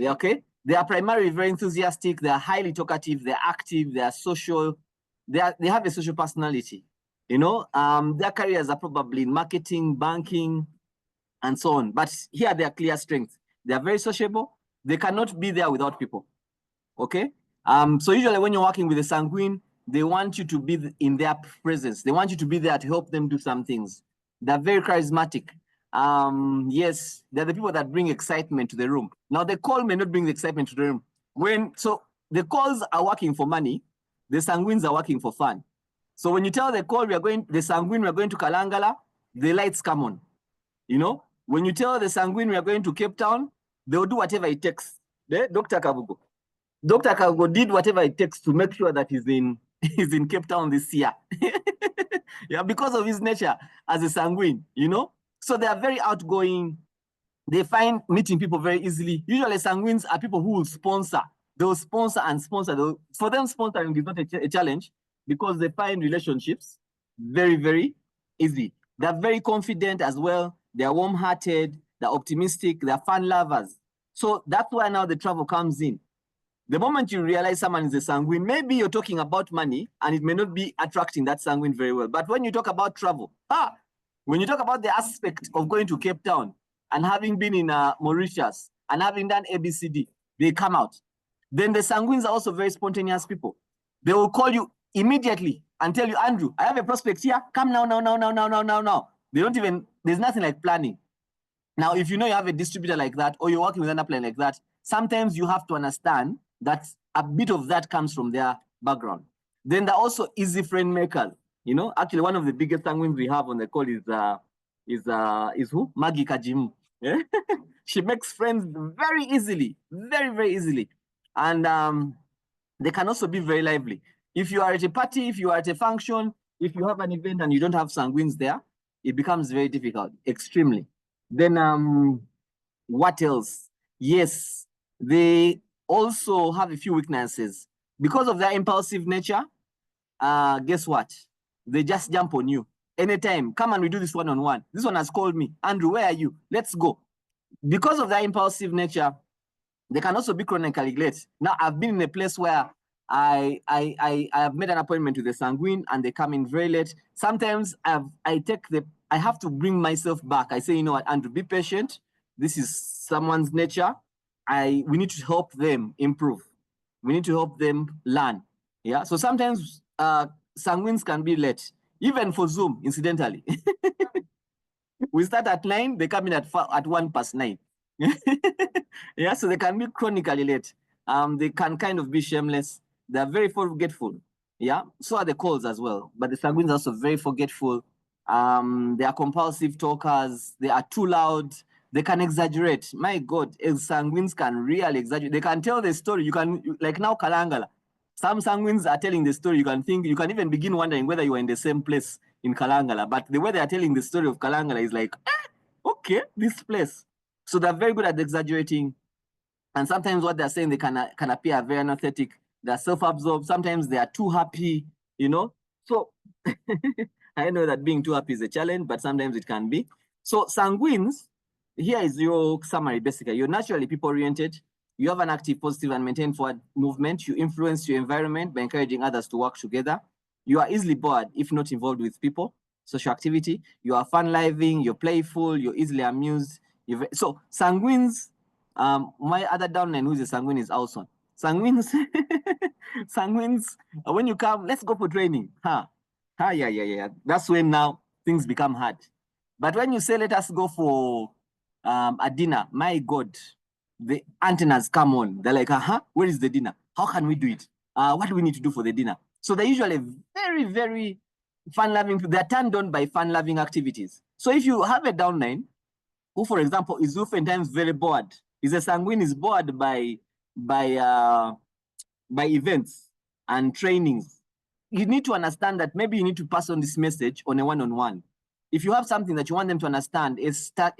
Okay? They are primarily very enthusiastic, they are highly talkative, they're active, they are social, they have a social personality. You know, their careers are probably in marketing, banking, and so on. But here they are clear strengths. They are very sociable, they cannot be there without people. Okay? So usually when you're working with a sanguine, they want you to be in their presence. They want you to be there to help them do some things. They're very charismatic. Yes, they're the people that bring excitement to the room. Now, the call may not bring the excitement to the room. So the calls are working for money, the sanguines are working for fun. So when you tell the call, the sanguine, we're going to Kalangala, the lights come on. You know, when you tell the sanguine we are going to Cape Town, they'll do whatever it takes. Dr. Kabugo did whatever it takes to make sure that he's in Cape Town this year. Yeah, because of his nature as a sanguine, you know. So they are very outgoing. They find meeting people very easily. Usually sanguines are people who will sponsor. They'll sponsor and sponsor. For them, sponsoring is not a challenge because they find relationships very, very easy. They're very confident as well. They're warm-hearted. They're optimistic. They're fun lovers. So that's why now the travel comes in. The moment you realize someone is a sanguine, maybe you're talking about money and it may not be attracting that sanguine very well. But when you talk about travel, when you talk about the aspect of going to Cape Town and having been in Mauritius and having done ABCD, they come out. Then the sanguines are also very spontaneous people. They will call you immediately and tell you, Andrew, I have a prospect here. Come now. They don't even, there's nothing like planning. Now, if you know you have a distributor like that, or you're working with an upline like that, sometimes you have to understand that a bit of that comes from their background. Then they're also easy friend makers. You know, actually one of the biggest sanguines we have on the call is who? Maggie Kajimu. Yeah? She makes friends very easily, very, very easily. And they can also be very lively. If you are at a party, if you are at a function, if you have an event and you don't have sanguines there, it becomes very difficult, extremely. Then what else? Yes, they also have a few weaknesses. Because of their impulsive nature, guess what? They just jump on you. Anytime, come and we do this one-on-one. This one has called me. Andrew, where are you? Let's go. Because of their impulsive nature, they can also be chronically late. Now, I've been in a place where I have made an appointment with the sanguine and they come in very late. Sometimes I have to bring myself back. I say, you know what, Andrew, be patient. This is someone's nature. We need to help them improve. We need to help them learn. Yeah. So sometimes sanguines can be late, even for Zoom, incidentally. We start at 9, they come in at 1 past 9. Yeah, so they can be chronically late. They can kind of be shameless. They're very forgetful. Yeah, so are the calls as well. But the sanguines are also very forgetful. They are compulsive talkers. They are too loud. They can exaggerate. My God, sanguines can really exaggerate. They can tell the story. You can, like now, Kalangala. Some sanguines are telling the story. You can even begin wondering whether you are in the same place in Kalangala. But the way they are telling the story of Kalangala is like, okay, this place. So they're very good at exaggerating. And sometimes what they're saying, they can appear very anesthetic. They're self-absorbed. Sometimes they are too happy, you know. So I know that being too happy is a challenge, but sometimes it can be. So sanguines, here is your summary, basically. You're naturally people-oriented. You have an active, positive, and maintained forward movement. You influence your environment by encouraging others to work together. You are easily bored if not involved with people. Social activity. You are fun-loving. You're playful. You're easily amused. So sanguines, my other downline who's a sanguine is Alson. Sanguines, sanguines, when you come, let's go for training. Yeah. That's when now things become hard. But when you say, let us go for a dinner, my God, the antennas come on. They're like, where is the dinner? How can we do it? What do we need to do for the dinner? So they're usually very, very fun-loving. They're turned on by fun-loving activities. So if you have a downline who, for example, is oftentimes very bored, is a sanguine, is bored by uh, by events and trainings, you need to understand that maybe you need to pass on this message on a one-on-one. If you have something that you want them to understand, a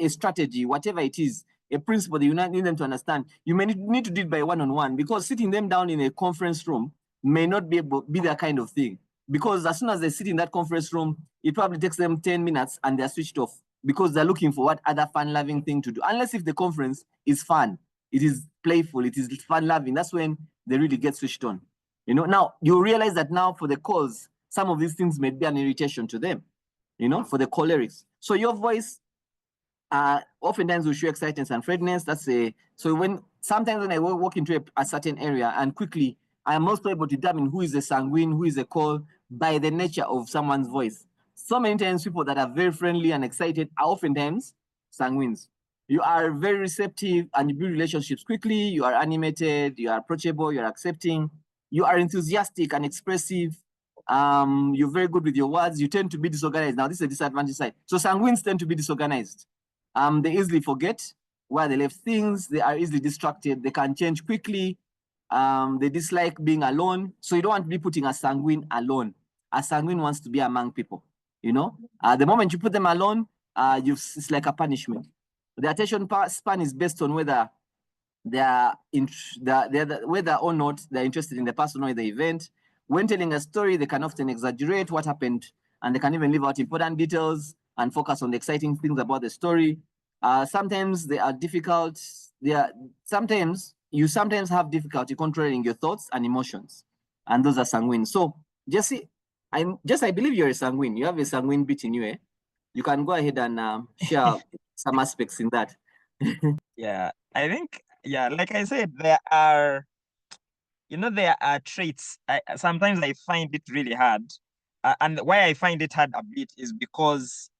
strategy, whatever it is, a principle that you need them to understand, you may need to do it by one-on-one, because sitting them down in a conference room may not be that kind of thing. Because as soon as they sit in that conference room, it probably takes them 10 minutes and they're switched off, because they're looking for what other fun-loving thing to do. Unless if the conference is fun, it is playful, it is fun-loving, that's when they really get switched on. You know, now you realize that now for the calls, some of these things may be an irritation to them, you know, for the cholerics. So your voice oftentimes will show excitedness and fredness. So sometimes when I walk into a certain area and quickly, I am also able to determine who is a sanguine, who is a call by the nature of someone's voice. So many times people that are very friendly and excited are oftentimes sanguines. You are very receptive and you build relationships quickly. You are animated, you are approachable, you're accepting, you are enthusiastic and expressive. You're very good with your words. You tend to be disorganized. Now, this is a disadvantage side. So sanguines tend to be disorganized. They easily forget where they left things. They are easily distracted. They can change quickly. They dislike being alone. So you don't want to be putting a sanguine alone. A sanguine wants to be among people. You know, the moment you put them alone, it's like a punishment. The attention span is based on whether whether or not they're interested in the person or the event. When telling a story, they can often exaggerate what happened, and they can even leave out important details and focus on the exciting things about the story. Sometimes they are difficult. You sometimes have difficulty controlling your thoughts and emotions, and those are sanguine. So Jesse, I believe you're a sanguine. You have a sanguine bit in you, eh? You can go ahead and share some aspects in that. Yeah, I think, yeah, like I said, there are traits. Sometimes I find it really hard. And why I find it hard a bit is because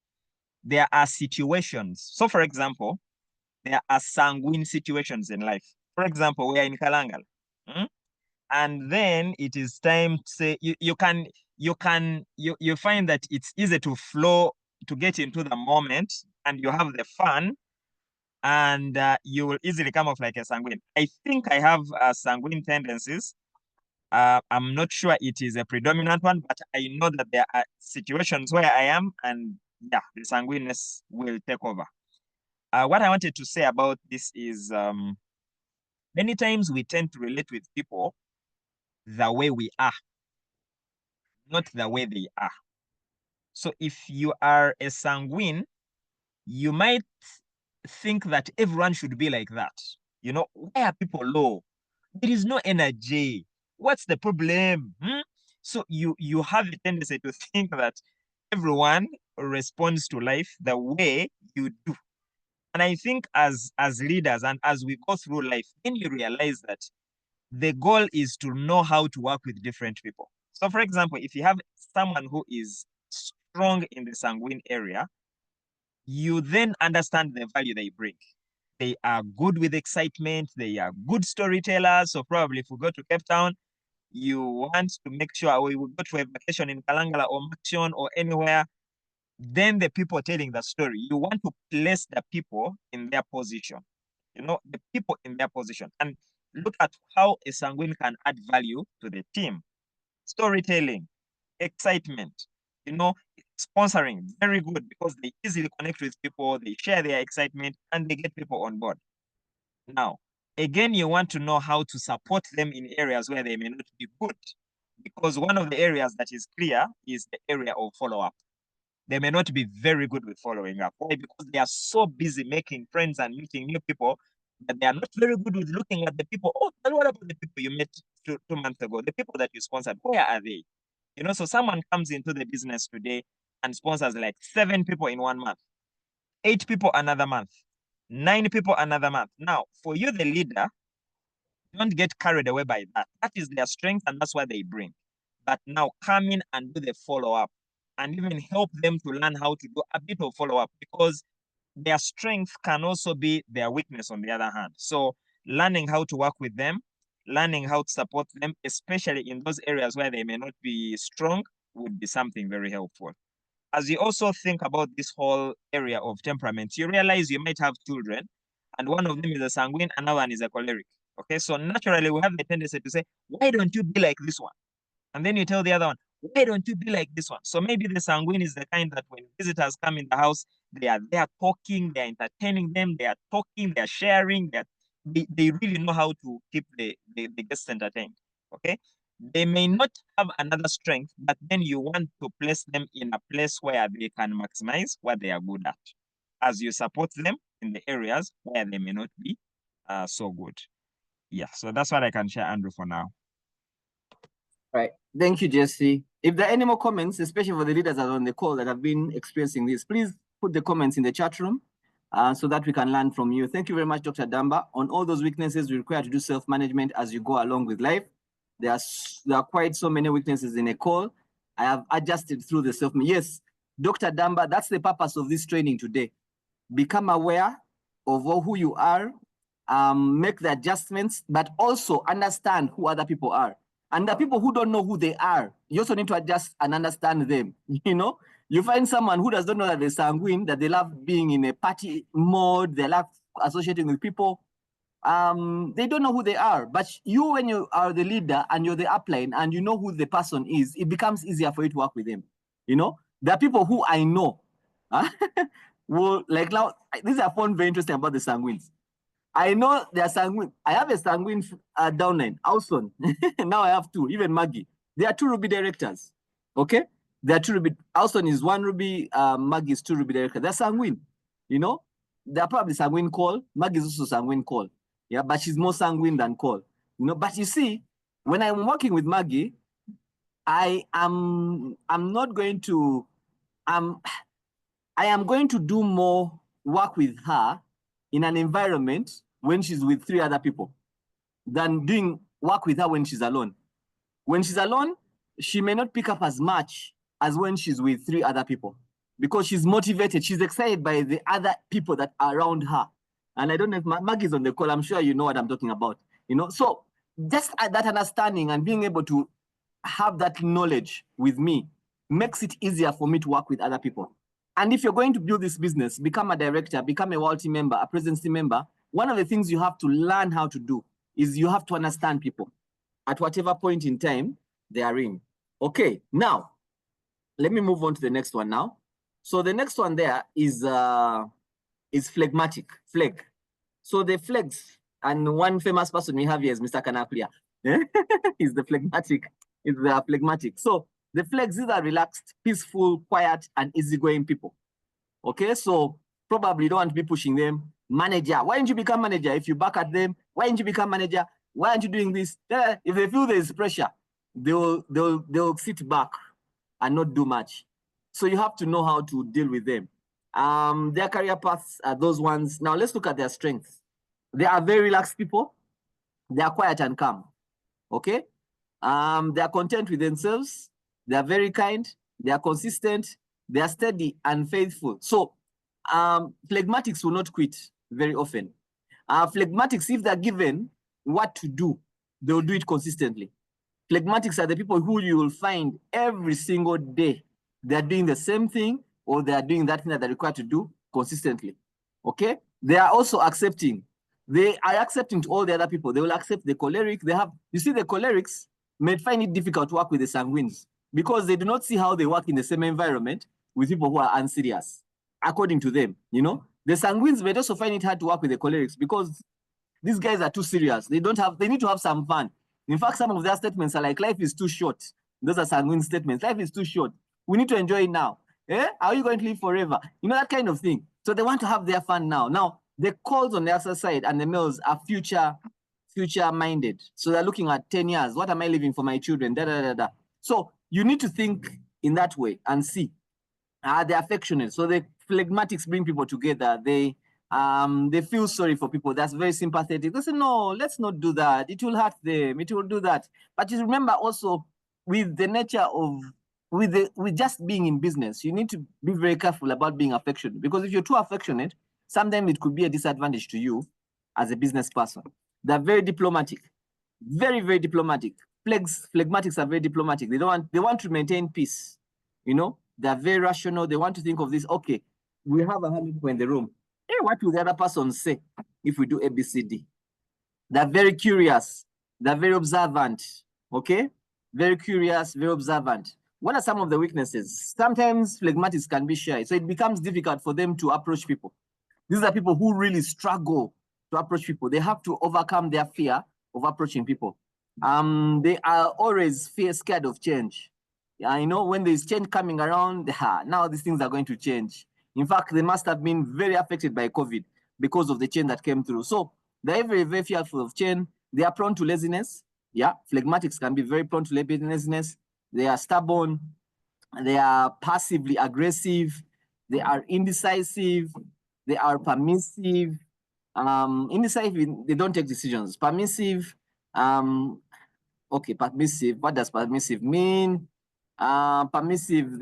there are situations. So, for example, there are sanguine situations in life. For example, we are in Kalangal. And then it is time to say, you find that it's easy to flow, to get into the moment, and you have the fun, and you will easily come off like a sanguine. I think I have sanguine tendencies. I'm not sure it is a predominant one, but I know that there are situations where I am, and yeah, the sanguineness will take over. What I wanted to say about this is many times we tend to relate with people the way we are, not the way they are. So if you are a sanguine, you might think that everyone should be like that. You know, why are people low? There is no energy. What's the problem? So you have a tendency to think that everyone responds to life the way you do. And I think as leaders and as we go through life, then you realize that the goal is to know how to work with different people. So for example, if you have someone who is strong in the sanguine area, you then understand the value they bring. They are good with excitement. They are good storytellers. So probably if we go to Cape Town, you want to make sure we will go to a vacation in Kalangala or Maxion or anywhere, then the people telling the story, you want to place the people in their position, the people in their position, and look at how a sanguine can add value to the team. Storytelling, excitement, sponsoring, very good because they easily connect with people, they share their excitement, and they get people on board. Now, again, you want to know how to support them in areas where they may not be good, because one of the areas that is clear is the area of follow-up. They may not be very good with following up. Why? Because they are so busy making friends and meeting new people that they are not very good with looking at the people. Oh, and what about the people you met 2 months ago? The people that you sponsored, where are they? So someone comes into the business today and sponsors like 7 people in 1 month, 8 people another month, 9 people another month. Now, for you, the leader, don't get carried away by that. That is their strength and that's what they bring. But now come in and do the follow-up and even help them to learn how to do a bit of follow-up, because their strength can also be their weakness on the other hand. So learning how to work with them, learning how to support them, especially in those areas where they may not be strong, would be something very helpful. As you also think about this whole area of temperament, you realize you might have children, and one of them is a sanguine, another one is a choleric. Okay, so naturally we have the tendency to say, why don't you be like this one? And then you tell the other one, why don't you be like this one? So maybe the sanguine is the kind that when visitors come in the house, they are there talking, they're entertaining them, they are talking, they're sharing, they really know how to keep the guests entertained. Okay. They may not have another strength, but then you want to place them in a place where they can maximize what they are good at, as you support them in the areas where they may not be so good. Yeah, so that's what I can share, Andrew, for now. Right. Thank you, Jesse. If there are any more comments, especially for the leaders that are on the call that have been experiencing this, please put the comments in the chat room so that we can learn from you. Thank you very much, Dr. Damba. On all those weaknesses we require to do self-management as you go along with life. There are quite so many weaknesses in a call. I have adjusted through the self. Yes, Dr. Damba, that's the purpose of this training today. Become aware of who you are, make the adjustments, but also understand who other people are. And the people who don't know who they are, you also need to adjust and understand them. You find someone who does not know that they're sanguine, that they love being in a party mode, they love associating with people. They don't know who they are. But you, when you are the leader and you're the upline and you know who the person is, it becomes easier for you to work with them. There are people who I know. Well, like now, these are found very interesting about the sanguines. I know they are sanguine. I have a sanguine downline, Alson. Now I have 2, even Maggie. They are 2 Ruby directors. Okay? They are 2 Ruby. Alson is 1 Ruby, Maggie is 2 Ruby directors. They're sanguine. They're probably sanguine call. Maggie is also sanguine call. Yeah, but she's more sanguine than call. But you see, when I'm working with Maggie, I'm not going to I am going to do more work with her in an environment when she's with 3 other people than doing work with her when she's alone. When she's alone, she may not pick up as much as when she's with 3 other people because she's motivated. She's excited by the other people that are around her. And I don't know if Maggie's on the call. I'm sure you know what I'm talking about. So just that understanding and being able to have that knowledge with me makes it easier for me to work with other people. And if you're going to build this business, become a director, become a world team member, a presidency member, one of the things you have to learn how to do is you have to understand people at whatever point in time they are in. Okay, now, let me move on to the next one now. So the next one there is phlegmatic, phleg. So the phlegs, and one famous person we have here is Mr. Kanaklia. He's the phlegmatic, is the phlegmatic. So the phlegs, these are relaxed, peaceful, quiet, and easygoing people. Okay, so probably you don't want to be pushing them. Manager, why don't you become manager? If you back at them, why don't you become manager? Why aren't you doing this? If they feel there's pressure, they'll sit back and not do much. So you have to know how to deal with them. Their career paths are those ones. Now let's look at their strengths. They are very relaxed people. They are quiet and calm. Okay. They are content with themselves. they are very kind, they are consistent, they are steady and faithful. So phlegmatics will not quit very often. Phlegmatics, if they're given what to do, they'll do it consistently. Phlegmatics are the people who you will find every single day. They're doing the same thing, or they are doing that thing that they're required to do consistently. Okay? They are also accepting. They are accepting to all the other people. They will accept the choleric. You see, the cholerics may find it difficult to work with the sanguines because they do not see how they work in the same environment with people who are unserious, according to them. The sanguines may also find it hard to work with the cholerics because these guys are too serious. They need to have some fun. In fact, some of their statements are like, life is too short. Those are sanguine statements. Life is too short. We need to enjoy it now. Are you going to live forever? That kind of thing. So they want to have their fun now. Now, the calls on the other side and the males are future minded. So they're looking at 10 years. What am I leaving for my children? Da, da, da, da. So you need to think in that way and see. They're affectionate. So the phlegmatics bring people together. They feel sorry for people. That's very sympathetic. They say, no, let's not do that. It will hurt them. It will do that. But you remember also, with the nature of with just being in business, you need to be very careful about being affectionate, because if you're too affectionate, sometimes it could be a disadvantage to you as a business person. They're very diplomatic, very, very diplomatic. Phlegmatics are very diplomatic. They want to maintain peace. They're very rational. They want to think of this. Okay, we have 100 people in the room. Hey, what will the other person say if we do ABCD? They're very curious. They're very observant. Okay, very curious, very observant. What are some of the weaknesses? Sometimes phlegmatics can be shy, so it becomes difficult for them to approach people. These are people who really struggle to approach people. They have to overcome their fear of approaching people. They are always scared of change. When there's change coming around, now these things are going to change. In fact, they must have been very affected by COVID because of the change that came through. So they're very, very fearful of change. They are prone to laziness. Yeah, phlegmatics can be very prone to laziness. They are stubborn. They are passively aggressive. They are indecisive. They are permissive. Indecisive, they don't take decisions. Permissive, okay, permissive. What does permissive mean? Permissive,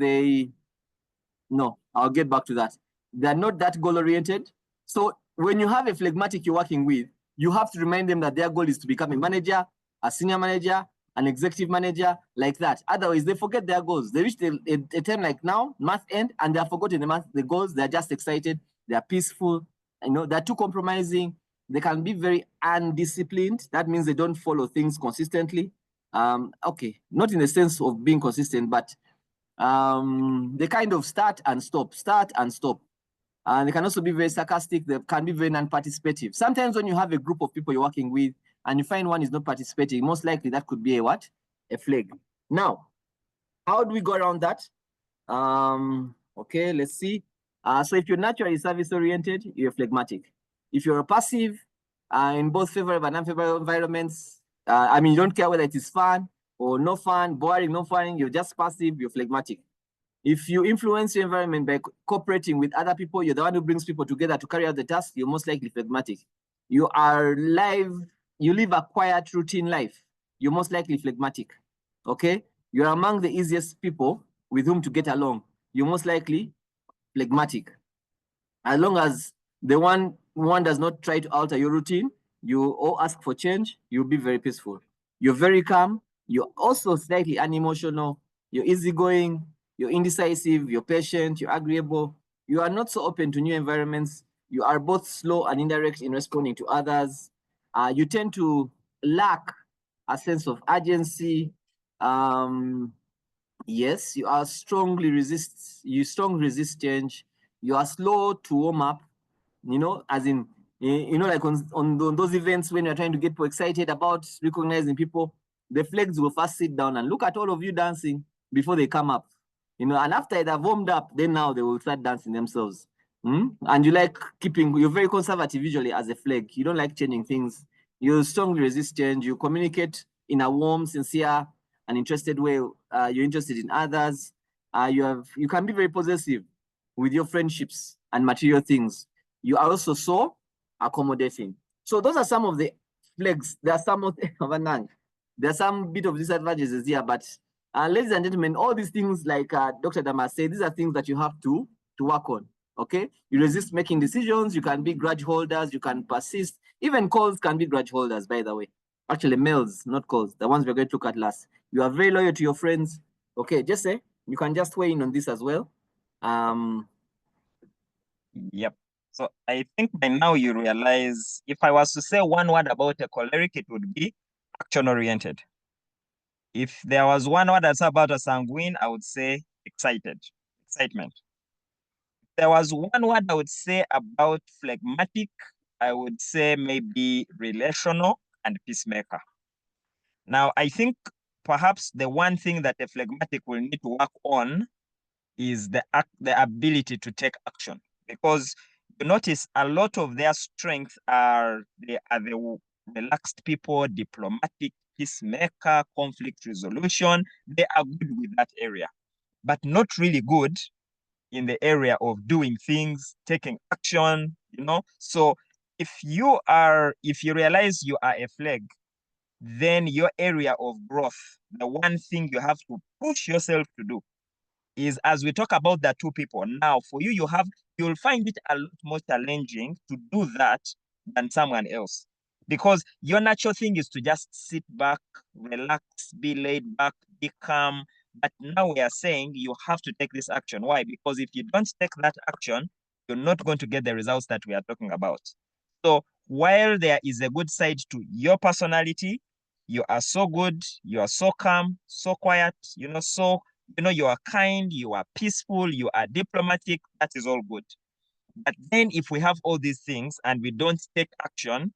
no, I'll get back to that. They're not that goal-oriented. So when you have a phlegmatic you're working with, you have to remind them that their goal is to become a manager, a senior manager, an executive manager, like that. Otherwise, they forget their goals. They reach a time like now, month end, and they're forgotten the goals. They're just excited. They're peaceful. They're too compromising. They can be very undisciplined. That means they don't follow things consistently. Okay, not in the sense of being consistent, but they kind of start and stop. And they can also be very sarcastic. They can be very non-participative. Sometimes when you have a group of people you're working with and you find one is not participating, most likely that could be a phleg. Now, how do we go around that? Okay, let's see. So if you're naturally service-oriented, you're phlegmatic. If you're passive in both favorable and unfavorable environments, you don't care whether it is fun or no fun, boring, no fun, you're just passive, you're phlegmatic. If you influence your environment by cooperating with other people, you're the one who brings people together to carry out the task, you're most likely phlegmatic. You live a quiet, routine life, you're most likely phlegmatic. Okay? You're among the easiest people with whom to get along, you're most likely phlegmatic. As long as the one does not try to alter your routine, you all ask for change, you'll be very peaceful. You're very calm, you're also slightly unemotional, you're easygoing, you're indecisive, you're patient, you're agreeable, you are not so open to new environments, you are both slow and indirect in responding to others, you tend to lack a sense of urgency. Yes, you strongly resist change, you are slow to warm up, as in, like on those events when you're trying to get people excited about recognizing people, the flags will first sit down and look at all of you dancing before they come up, and after they've warmed up, then now they will start dancing themselves. And you're very conservative usually as a flag. You don't like changing things. You strongly resist change. You communicate in a warm, sincere, and interested way. You're interested in others. You can be very possessive with your friendships and material things. You are also so accommodating. So those are some of the flags. There are some of there are some bit of disadvantages here, but Ladies and gentlemen, all these things, like Dr. Damas said, these are things that you have to work on. Okay, you resist making decisions. You can be grudge holders. You can persist. Even calls can be grudge holders, by the way. Actually, mails, not calls. The ones we're going to look at last. You are very loyal to your friends. Okay, just say you can just weigh in on this as well. Yep. So I think by now you realize, if I was to say one word about a choleric, it would be action-oriented. If there was one word that's about a sanguine, I would say excitement. There was one word I would say about phlegmatic, I would say maybe relational and peacemaker. Now, I think perhaps the one thing that a phlegmatic will need to work on is the ability to take action, because you notice a lot of their strengths are the relaxed people, diplomatic, peacemaker, conflict resolution. They are good with that area, but not really good in the area of doing things, taking action, you know. So if you realize you are a flag, then your area of growth, the one thing you have to push yourself to do is, as we talk about the two people now, for you, you'll find it a lot more challenging to do that than someone else, because your natural thing is to just sit back, relax, be laid back, be calm. But now we are saying you have to take this action. Why? Because if you don't take that action, you're not going to get the results that we are talking about. So while there is a good side to your personality, you are so good, you are so calm, so quiet, you are kind, you are peaceful, you are diplomatic. That is all good. But then if we have all these things and we don't take action,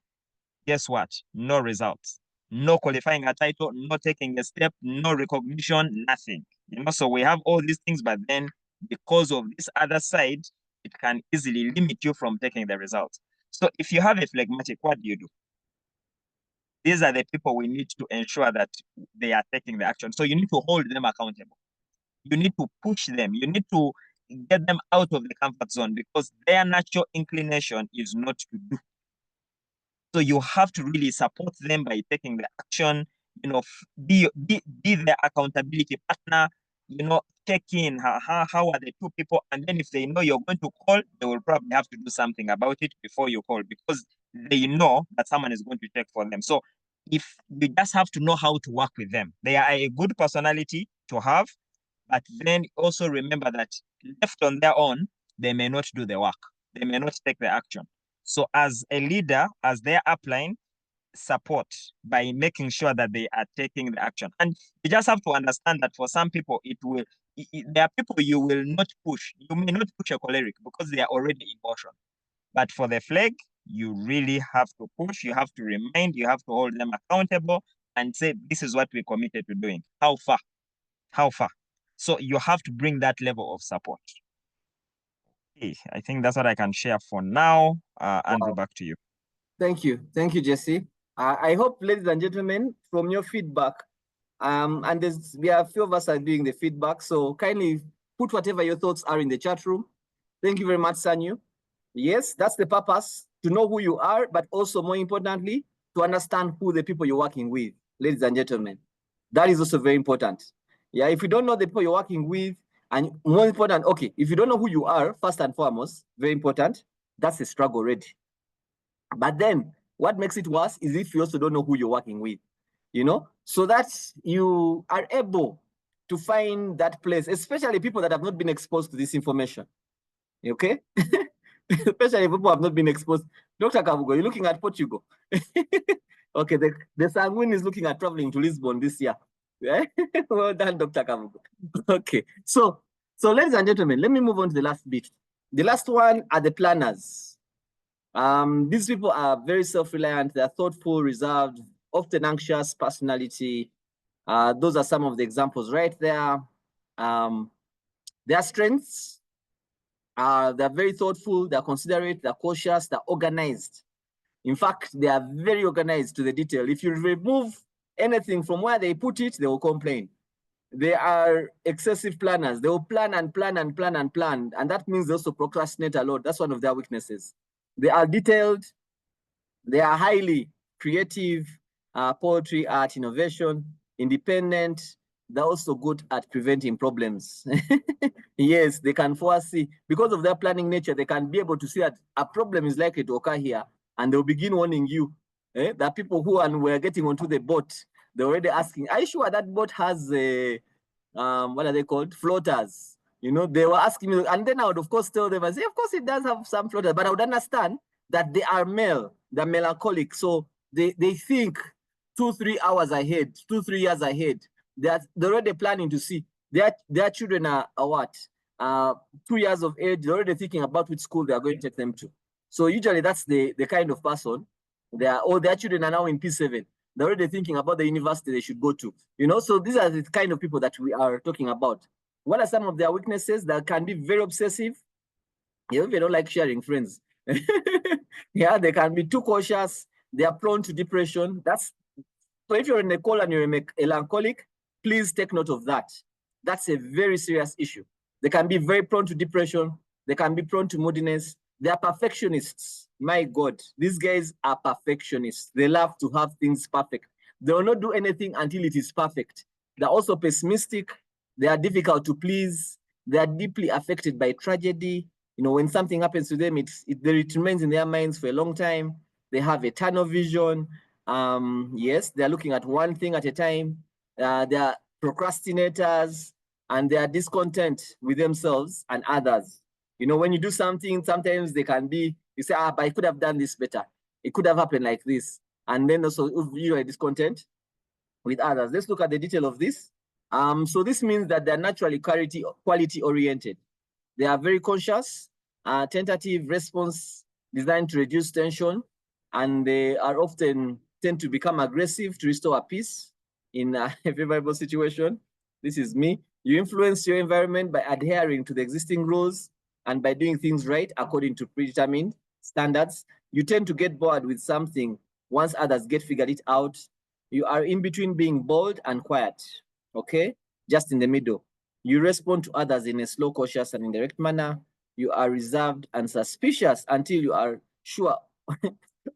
guess what? No results. No qualifying a title, no taking a step, no recognition, nothing. So we have all these things, but then because of this other side, it can easily limit you from taking the results. So if you have a phlegmatic, what do you do? These are the people we need to ensure that they are taking the action. So you need to hold them accountable. You need to push them. You need to get them out of the comfort zone, because their natural inclination is not to do. So you have to really support them by taking the action, be their accountability partner, check in how are the two people. And then if they know you're going to call, they will probably have to do something about it before you call, because they know that someone is going to check for them. So if you just have to know how to work with them, they are a good personality to have, but then also remember that left on their own, they may not do the work. They may not take the action. So as a leader, as their upline, support by making sure that they are taking the action. And you just have to understand that for some people, there are people you will not push. You may not push a choleric because they are already in motion. But for the flag, you really have to push. You have to remind. You have to hold them accountable and say, this is what we committed to doing. How far? How far? So you have to bring that level of support. Okay, I think that's what I can share for now. Andrew, back to you. Thank you, Jesse. I hope, ladies and gentlemen, from your feedback, and there are a few of us are doing the feedback, so kindly put whatever your thoughts are in the chat room. Thank you very much, Sanyu. Yes, that's the purpose, to know who you are, but also more importantly, to understand who the people you're working with, ladies and gentlemen. That is also very important. Yeah, if you don't know the people you're working with, and more important, okay, if you don't know who you are, first and foremost, very important, that's a struggle already. But then what makes it worse is if you also don't know who you're working with, so that you are able to find that place, especially people that have not been exposed to this information. Okay? Especially people who have not been exposed. Dr. Kavugo, you're looking at Portugal. Okay, the Sanguine is looking at traveling to Lisbon this year. Yeah? Well done, Dr. Kavugo. Okay, so ladies and gentlemen, let me move on to the last bit. The last one are the planners. These people are very self-reliant. They're thoughtful, reserved, often anxious personality. Those are some of the examples right there. Their strengths are they're very thoughtful, they're considerate, they're cautious, they're organized. In fact, they are very organized to the detail. If you remove anything from where they put it, they will complain. They are excessive planners. They will plan and plan and plan and plan. And that means they also procrastinate a lot. That's one of their weaknesses. They are detailed. They are highly creative, poetry, art, innovation, independent, they're also good at preventing problems. Yes, they can foresee. Because of their planning nature, they can be able to see that a problem is likely to occur here, and they'll begin warning you. There are people who were getting onto the boat, they're already asking, are you sure that boat has a, what are they called? Floaters. You know, they were asking me, and then I would, of course, tell them, I say, of course, it does have some floaters, but I would understand that they are male, they're melancholic. So they think 2-3 hours ahead, 2-3 years ahead. They're already planning to see their children are what? 2 years of age, they're already thinking about which school they are going to take them to. So usually that's the kind of person. Their children are now in P7. They're already thinking about the university they should go to. You know, so these are the kind of people that we are talking about. What are some of their weaknesses? That can be very obsessive. If they don't like sharing friends. Yeah, they can be too cautious. They are prone to depression. So if you're in a call and you're a melancholic, please take note of that. That's a very serious issue. They can be very prone to depression. They can be prone to moodiness. They are perfectionists. My God, these guys are perfectionists. They love to have things perfect. They will not do anything until it is perfect. They're also pessimistic. They are difficult to please. They are deeply affected by tragedy. You know, when something happens to them, it remains in their minds for a long time. They have a tunnel vision. Yes, they're looking at one thing at a time. They are procrastinators, and they are discontent with themselves and others. You know, when you do something, sometimes they can be, you say, but I could have done this better. It could have happened like this. And then also you are discontent with others. Let's look at the detail of this. So this means that they're naturally quality oriented. They are very conscious, tentative response designed to reduce tension, and they are often tend to become aggressive to restore a peace in a favorable situation. This is me. You influence your environment by adhering to the existing rules and by doing things right according to predetermined standards. You tend to get bored with something once others get figured it out. You are in between being bold and quiet, okay? Just in the middle. You respond to others in a slow, cautious, and indirect manner. You are reserved and suspicious until you are sure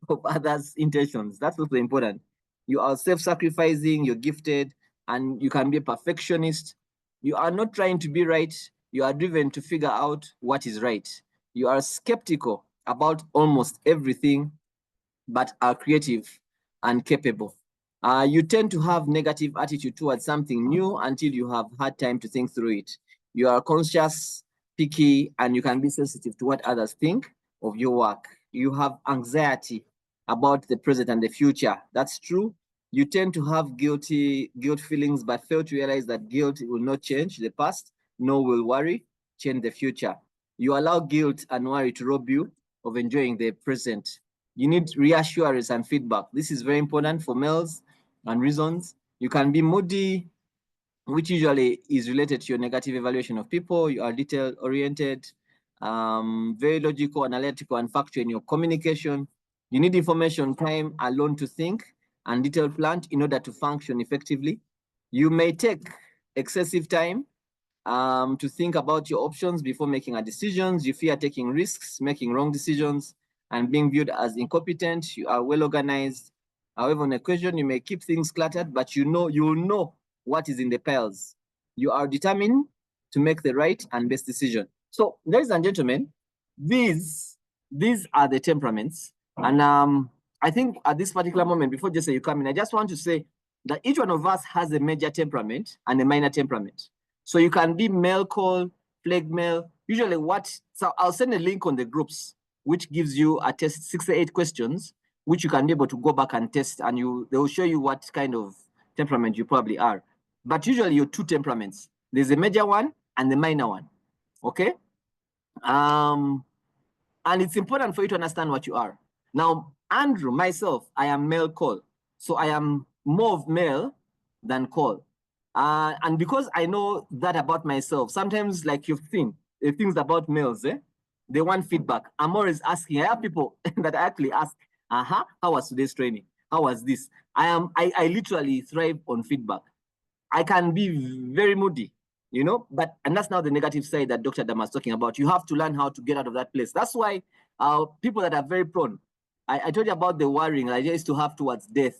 of others' intentions. That's also important. You are self-sacrificing, you're gifted, and you can be a perfectionist. You are not trying to be right. You are driven to figure out what is right. You are skeptical about almost everything, but are creative and capable. You tend to have negative attitude towards something new until you have had time to think through it. You are conscious, picky, and you can be sensitive to what others think of your work. You have anxiety about the present and the future. That's true. You tend to have guilt feelings, but fail to realize that guilt will not change the past, nor will worry change the future. You allow guilt and worry to rob you of enjoying the present. You need reassurance and feedback. This is very important for males and reasons. You can be moody, which usually is related to your negative evaluation of people. You are detail oriented, very logical, analytical, and factual in your communication. You need information, time alone to think, and detailed plan in order to function effectively. You may take excessive time to think about your options before making a decision. You fear taking risks, making wrong decisions, and being viewed as incompetent. You are well organized. However, on occasion, you may keep things cluttered, but you will know what is in the piles. You are determined to make the right and best decision. So, ladies and gentlemen, these are the temperaments. And I think at this particular moment, before Jesse you come in, I just want to say that each one of us has a major temperament and a minor temperament. So you can be male call, plague male. Usually so I'll send a link on the groups, which gives you a test, 68 questions, which you can be able to go back and test, and they will show you what kind of temperament you probably are. But usually you're two temperaments. There's a major one and the minor one, okay? And it's important for you to understand what you are. Now, Andrew, myself, I am male call. So I am more of male than call. And because I know that about myself, sometimes like you've seen things about males, they want feedback. I'm always asking. I have people that actually ask, how was today's training? How was this? I literally thrive on feedback. I can be very moody, you know, and that's now the negative side that Dr. Dama is talking about. You have to learn how to get out of that place. That's why people that are very prone, I told you about the worrying I used to have towards death.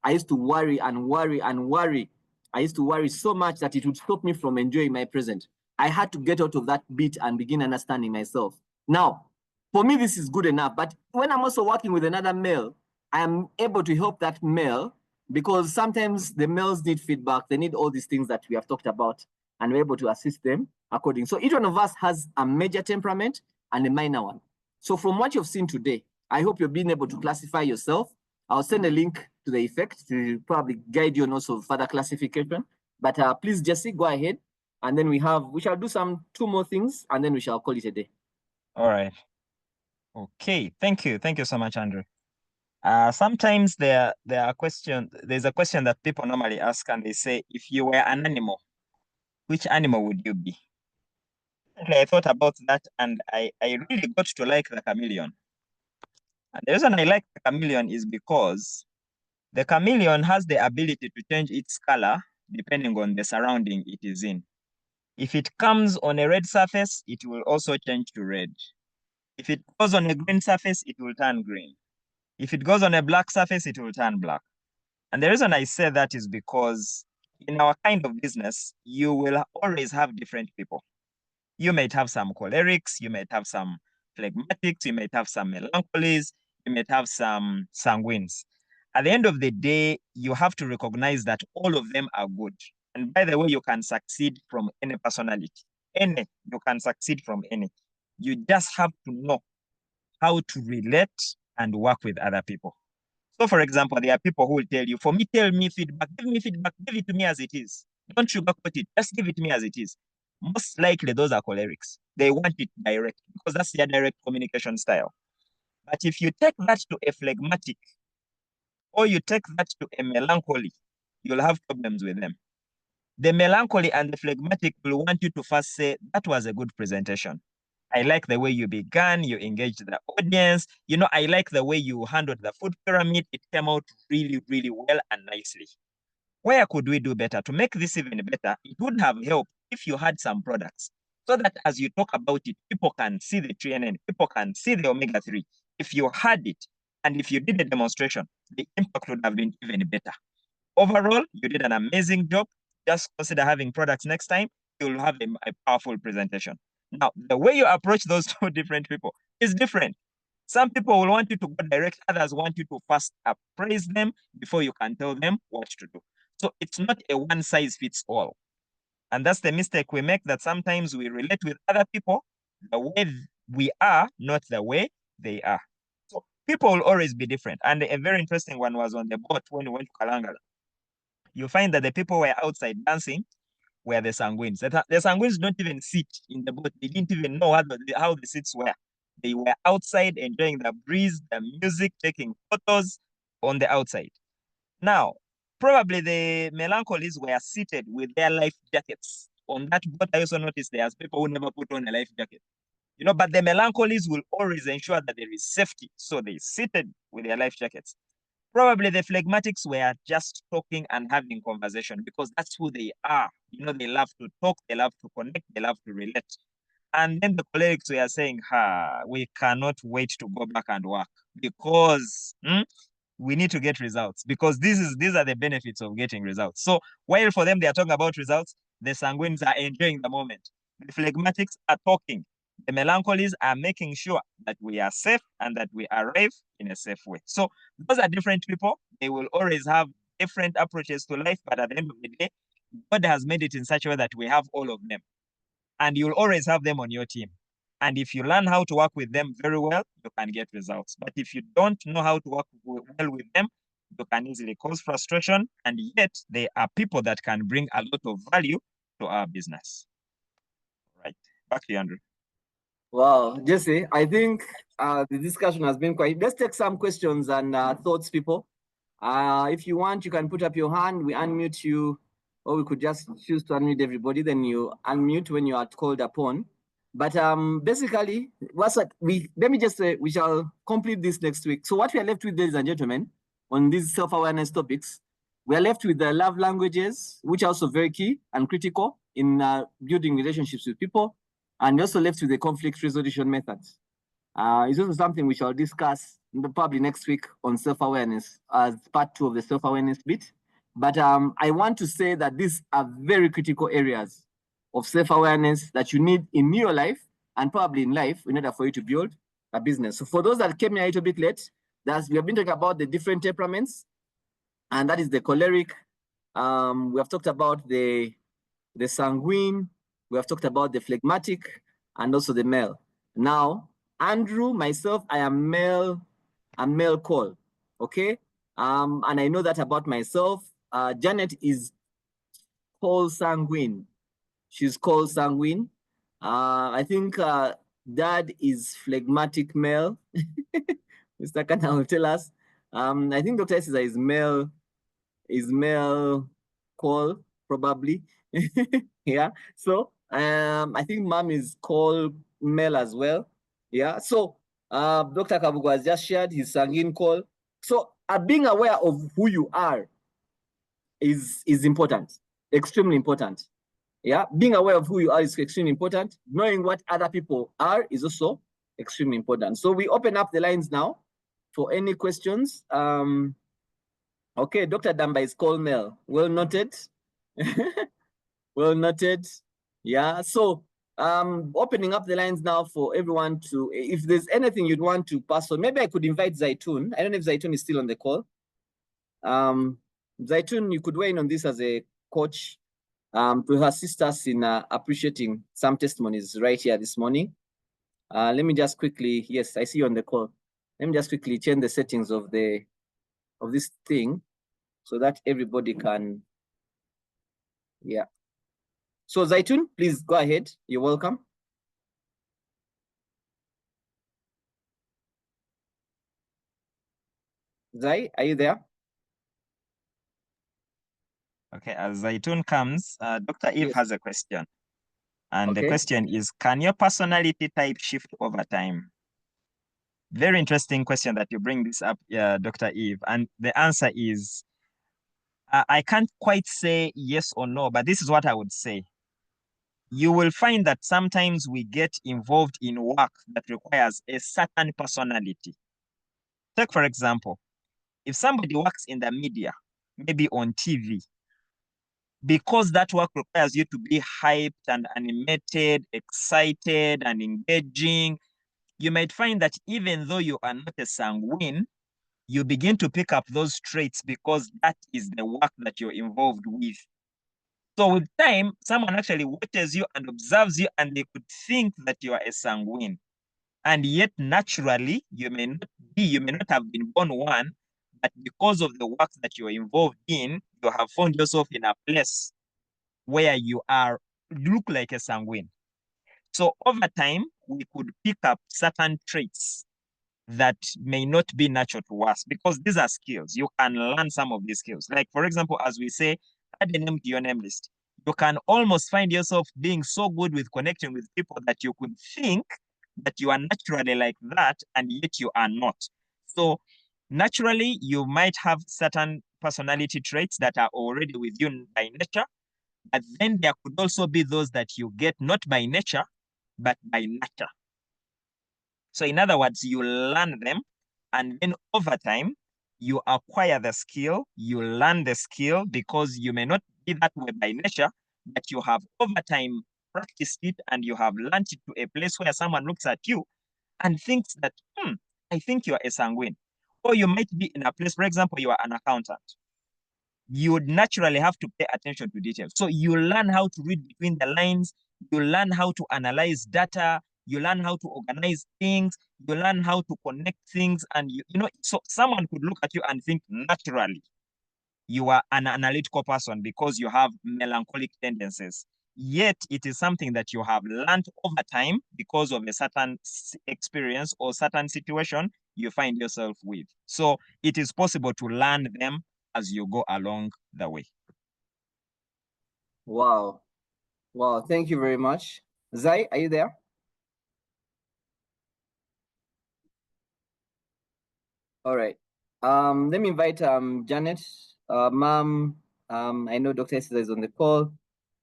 I used to worry and worry and worry. I used to worry so much that it would stop me from enjoying my present. I had to get out of that beat and begin understanding myself. Now, for me, this is good enough. But when I'm also working with another male, I am able to help that male because sometimes the males need feedback. They need all these things that we have talked about, and we're able to assist them according. So each one of us has a major temperament and a minor one. So from what you've seen today, I hope you're being able to classify yourself. I'll send a link to the effect to probably guide you on also further classification. But please, Jesse, go ahead. And then we shall do two more things, and then we shall call it a day. All right. Okay. Thank you. Thank you so much, Andrew. Sometimes there's a question that people normally ask, and they say, if you were an animal, which animal would you be? I thought about that, and I really got to like the chameleon. And the reason I like the chameleon is because the chameleon has the ability to change its color depending on the surrounding it is in. If it comes on a red surface, it will also change to red. If it goes on a green surface, it will turn green. If it goes on a black surface, it will turn black. And the reason I say that is because in our kind of business, you will always have different people. You might have some cholerics, you might have some phlegmatics, you might have some melancholies, you might have some sanguines. At the end of the day, you have to recognize that all of them are good. And by the way, you can succeed from any personality. You can succeed from any. You just have to know how to relate and work with other people. So, for example, there are people who will tell you, tell me feedback, give it to me as it is. Don't sugarcoat it, just give it to me as it is. Most likely, those are cholerics. They want it direct because that's their direct communication style. But if you take that to a phlegmatic or you take that to a melancholy, you'll have problems with them. The melancholy and the phlegmatic will want you to first say, that was a good presentation. I like the way you began, you engaged the audience. I like the way you handled the food pyramid. It came out really, really well and nicely. Where could we do better? To make this even better, it would have helped if you had some products so that as you talk about it, people can see the TNN, people can see the omega-3. If you had it and if you did a demonstration, the impact would have been even better. Overall, you did an amazing job. Just consider having products next time. You'll have a powerful presentation. Now, the way you approach those two different people is different. Some people will want you to go direct. Others want you to first appraise them before you can tell them what to do. So it's not a one size fits all. And that's the mistake we make, that sometimes we relate with other people the way we are, not the way they are. So people will always be different. And a very interesting one was on the boat when we went to Kalangala. You find that the people were outside dancing were the sanguines. The sanguines don't even sit in the boat. They didn't even know how the seats were. They were outside enjoying the breeze, the music, taking photos on the outside. Now, probably the melancholies were seated with their life jackets. On that boat, I also noticed there's people who never put on a life jacket. But the melancholies will always ensure that there is safety. So they seated with their life jackets. Probably the phlegmatics were just talking and having conversation because that's who they are. They love to talk, they love to connect, they love to relate. And then the cholerics were saying, we cannot wait to go back and work because we need to get results, because these are the benefits of getting results. So while for them they are talking about results, the sanguines are enjoying the moment. The phlegmatics are talking. The melancholies are making sure that we are safe and that we arrive in a safe way. So those are different people. They will always have different approaches to life, but at the end of the day, God has made it in such a way that we have all of them. And you'll always have them on your team. And if you learn how to work with them very well, you can get results. But if you don't know how to work well with them, you can easily cause frustration. And yet, they are people that can bring a lot of value to our business. Right. Back to you, Andrew. Wow, Jesse, I think the discussion has been quite. Let's take some questions and thoughts, people. If you want, you can put up your hand. We unmute you, or we could just choose to unmute everybody. Then you unmute when you are called upon. But basically, let me just say, we shall complete this next week. So what we are left with, ladies and gentlemen, on these self-awareness topics, we are left with the love languages, which are also very key and critical in building relationships with people. And we're also left with the conflict resolution methods. It's also something we shall discuss probably next week on self-awareness as part 2 of the self-awareness bit. But I want to say that these are very critical areas of self-awareness that you need in your life and probably in life in order for you to build a business. So for those that came here a little bit late, we have been talking about the different temperaments, and that is the choleric. We have talked about the sanguine, we have talked about the phlegmatic, and also the male. Now, Andrew, myself, I am male, I'm male call, okay? And I know that about myself. Janet is called sanguine. She's called sanguine. I think dad is phlegmatic male. Mr. Kana will tell us. I think Dr. Cesar is male call, probably. Yeah. So I think mom is called male as well. Yeah. So Dr. Kabugu has just shared his sanguine call. So being aware of who you are is important, extremely important. Yeah, being aware of who you are is extremely important. Knowing what other people are is also extremely important. So we open up the lines now for any questions. Okay, Dr. Damba is called Mel. Well noted. Well noted. Yeah, so opening up the lines now for everyone to, if there's anything you'd want to pass on, maybe I could invite Zaitun. I don't know if Zaitun is still on the call. Zaitun, you could weigh in on this as a coach to assist us in appreciating some testimonies right here this morning. Let me just quickly, yes, I see you on the call. Let me just quickly change the settings of this thing so that everybody can, yeah. So Zaitun, please go ahead. You're welcome. Zai, are you there? Okay, as Zaitun comes, Dr. Eve has a question. And the question is, can your personality type shift over time? Very interesting question that you bring this up, Dr. Eve. And the answer is, I can't quite say yes or no, but this is what I would say. You will find that sometimes we get involved in work that requires a certain personality. Take, for example, if somebody works in the media, maybe on TV, because that work requires you to be hyped and animated, excited and engaging, you might find that even though you are not a sanguine, you begin to pick up those traits because that is the work that you're involved with. So with time, someone actually watches you and observes you and they could think that you are a sanguine. And yet naturally, you may not have been born one, but because of the work that you're involved in, you have found yourself in a place where you look like a sanguine. So over time, we could pick up certain traits that may not be natural to us because these are skills. You can learn some of these skills. Like, for example, as we say, add a name to your name list. You can almost find yourself being so good with connecting with people that you could think that you are naturally like that, and yet you are not. So naturally, you might have certain personality traits that are already with you by nature, but then there could also be those that you get not by nature, but by nature. So in other words, you learn them, and then over time, you acquire the skill, you learn the skill because you may not be that way by nature, but you have over time practiced it and you have learned it to a place where someone looks at you and thinks that, I think you are a sanguine. Or you might be in a place, for example, you are an accountant. You would naturally have to pay attention to details. So you learn how to read between the lines, you learn how to analyze data, you learn how to organize things, you learn how to connect things, and so someone could look at you and think naturally you are an analytical person because you have melancholic tendencies. Yet it is something that you have learned over time because of a certain experience or certain situation you find yourself with. So it is possible to learn them as you go along the way. Wow. Wow. Thank you very much. Zai, are you there? All right. Let me invite Janet. Ma'am, I know Dr. Cesar is on the call.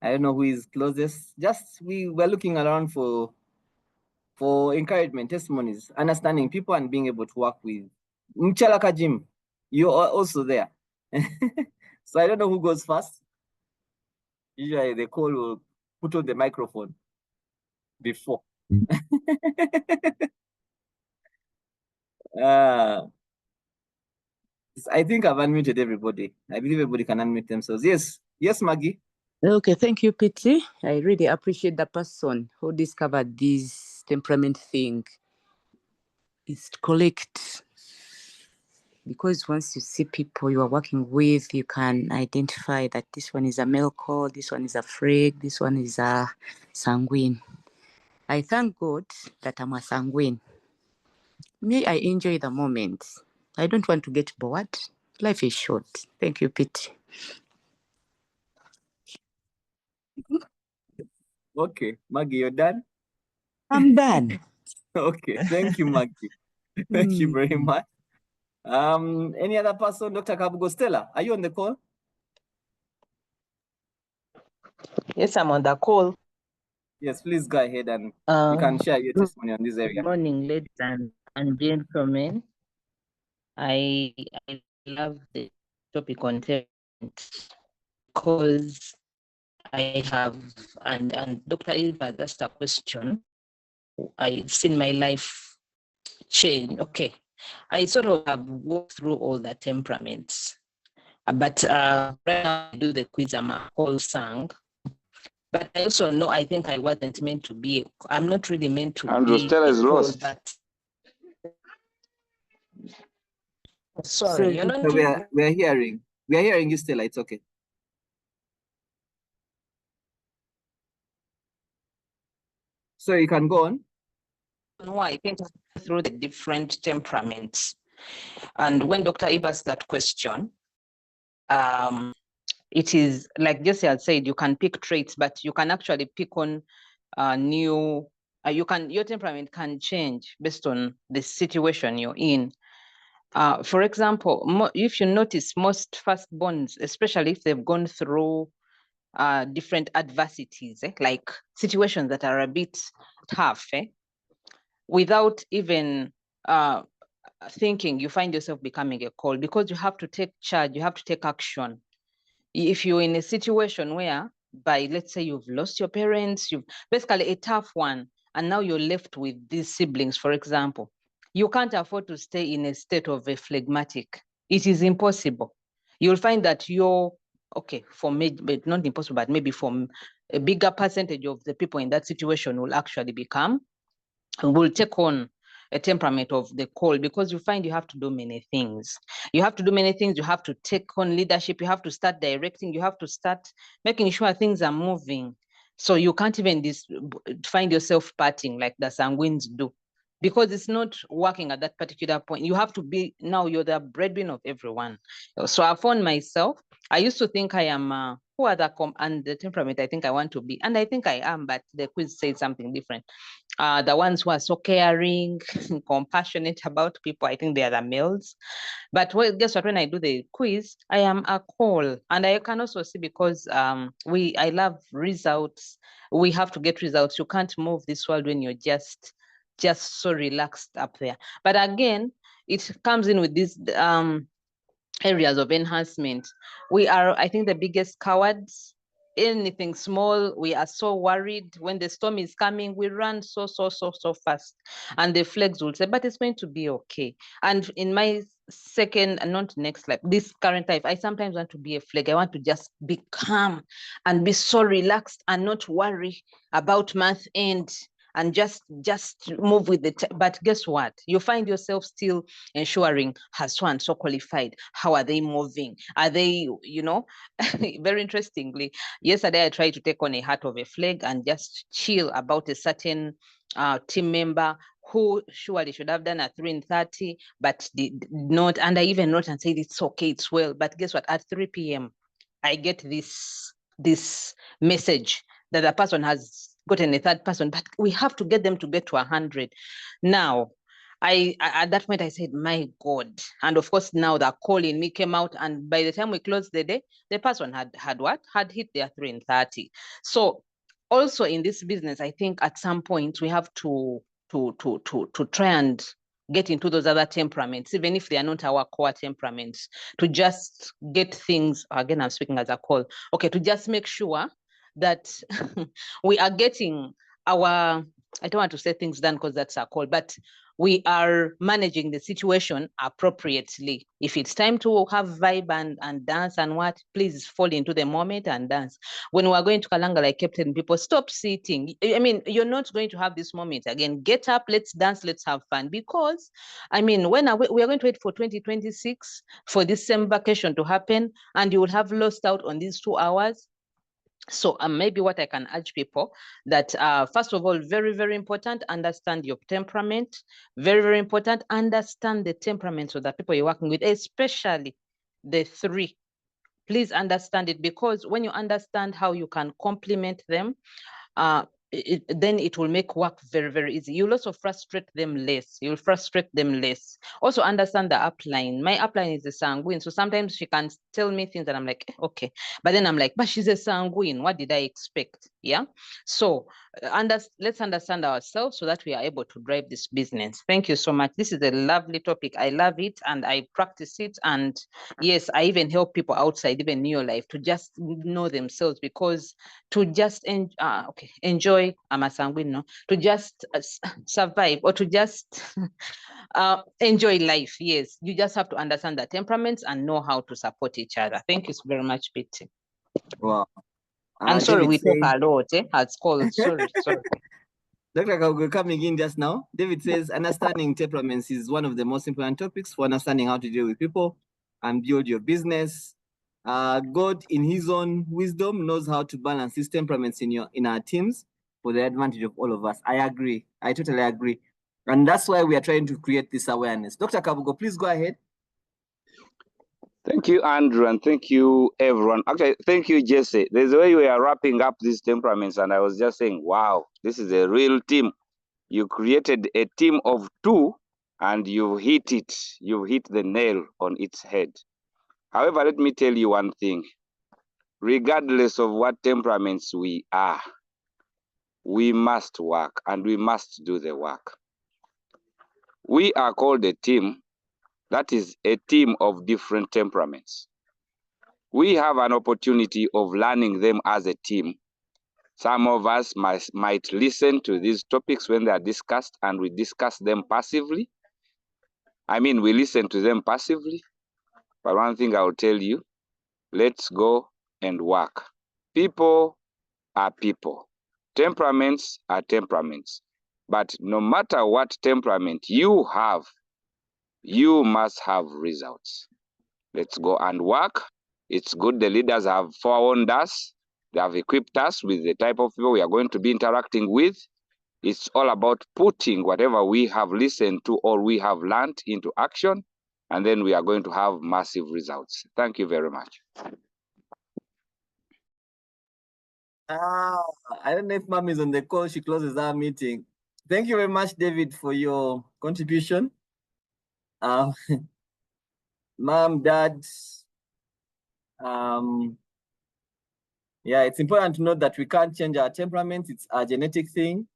I don't know who is closest. Just we're looking around for encouragement, testimonies, understanding people and being able to work with. Mchalaka Jim, you are also there. So I don't know who goes first. Usually the call will put on the microphone before. I think I've unmuted everybody. I believe everybody can unmute themselves. Yes. Yes, Maggie. Okay, thank you, PT. I really appreciate the person who discovered this temperament thing. It's correct. Because once you see people you are working with, you can identify that this one is a male call, this one is a freak, this one is a sanguine. I thank God that I'm a sanguine. Me, I enjoy the moment. I don't want to get bored. Life is short. Thank you, Pete. Okay, Maggie, you're done? I'm done. Okay, thank you, Maggie. Thank you very much. Any other person? Dr. Kabugo Stella, are you on the call? Yes, I'm on the call. Yes, please go ahead and you can share your testimony on this area. Good morning, ladies and gentlemen. I love the topic on temperament because I have, and Dr. Eva asked a question. I've seen my life change. Okay, I sort of have walked through all the temperaments, but right now I do the quiz. I'm a whole sang. But I also know I think I wasn't meant to be. I'm not really meant to Andrew be. Stella is lost. But sorry, you're not. So we are hearing you, Stella. It's okay. So you can go on. No, I think through the different temperaments, and when Dr. Eva asked that question, it is like Jesse had said, you can pick traits, but you can actually pick on new. Your temperament can change based on the situation you're in. For example, if you notice, most firstborns, especially if they've gone through different adversities, like situations that are a bit tough, without even thinking, you find yourself becoming a call because you have to take charge, you have to take action. If you're in a situation where, let's say you've lost your parents, you've basically a tough one, and now you're left with these siblings, for example, you can't afford to stay in a state of a phlegmatic. It is impossible. You'll find that for me, but not impossible, but maybe for a bigger percentage of the people in that situation will actually will take on a temperament of the call, because you find you have to do many things. You have to do many things. You have to take on leadership. You have to start directing. You have to start making sure things are moving. So you can't even find yourself parting like the sanguines do, because it's not working at that particular point. You have to be, now you're the breadwinner of everyone. So I found myself, I used to think I am, and the temperament I think I want to be, and I think I am, but the quiz said something different. The ones who are so caring, compassionate about people, I think they are the males. But guess what? When I do the quiz, I am a call, and I can also see, because I love results. We have to get results. You can't move this world when you're just so relaxed up there. But again, it comes in with these areas of enhancement. We are, I think, the biggest cowards. Anything small, we are so worried. When the storm is coming, we run so fast. And the flags will say, but it's going to be okay. And in my second, not next life, this current life, I sometimes want to be a flag. I want to just be calm and be so relaxed and not worry about month end, and just move with it. But guess what? You find yourself still ensuring, has one so qualified? How are they moving? Are they, very interestingly, yesterday I tried to take on a hat of a flag and just chill about a certain team member who surely should have done at 3:30, but did not. And I even wrote and said, it's okay, it's well. But guess what? At 3 p.m., I get this message that the person has gotten a third person, but we have to get them to get to 100. Now, at that point I said, my God. And of course, now the call in me came out, and by the time we closed the day, the person had hit their 3:30. So also in this business, I think at some point we have to try and get into those other temperaments, even if they are not our core temperaments, to just get things, again, I'm speaking as a call, okay, to just make sure that we are getting our, I don't want to say things done because that's a call, but we are managing the situation appropriately. If it's time to have vibe and dance and what, please fall into the moment and dance. When we're going to Kalanga, like Captain, people stop sitting. I mean, you're not going to have this moment again. Get up, let's dance, let's have fun. Because, I mean, when we are going to wait for 2026 for this same vacation to happen, and you will have lost out on these 2 hours. So maybe what I can urge people that, first of all, very, very important, understand your temperament. Very, very important, understand the temperaments of the people you're working with, especially the 3. Please understand it, because when you understand how you can complement them, then it will make work very, very easy. You'll also frustrate them less. You'll frustrate them less. Also understand the upline. My upline is a sanguine. So sometimes she can tell me things that I'm like, okay. But then I'm like, but she's a sanguine. What did I expect? Yeah. So let's understand ourselves so that we are able to drive this business. Thank you so much. This is a lovely topic. I love it and I practice it. And yes, I even help people outside, even in your life, to just know themselves, because to just enjoy, I'm a sanguine, no? To just survive, or to just enjoy life. Yes, you just have to understand the temperaments and know how to support each other. Thank you very much, Pete. Wow. I'm sorry, David we talk says, a lot, as called. Sorry. Dr. Kago coming in just now. David says, understanding temperaments is one of the most important topics for understanding how to deal with people and build your business. God, in his own wisdom, knows how to balance his temperaments in our teams for the advantage of all of us. I agree. I totally agree. And that's why we are trying to create this awareness. Dr. Kabugo, please go ahead. Thank you, Andrew, and thank you, everyone. Actually, thank you, Jesse. There's a way we are wrapping up these temperaments, and I was just saying, wow, this is a real team. You created a team of 2, and you hit it. You hit the nail on its head. However, let me tell you one thing. Regardless of what temperaments we are, we must work, and we must do the work. We are called a team. That is a team of different temperaments. We have an opportunity of learning them as a team. Some of us might listen to these topics when they are discussed, and we discuss them passively. I mean, we listen to them passively. But one thing I'll tell you, let's go and work. People are people. Temperaments are temperaments. But no matter what temperament you have, you must have results. Let's go and work. It's good the leaders have forewarned us. They have equipped us with the type of people we are going to be interacting with. It's all about putting whatever we have listened to or we have learned into action, and then we are going to have massive results. Thank you very much. I don't know if Mom is on the call. She closes our meeting. Thank you very much, David, for your contribution. Mom, Dad, yeah, it's important to note that we can't change our temperaments. It's a genetic thing.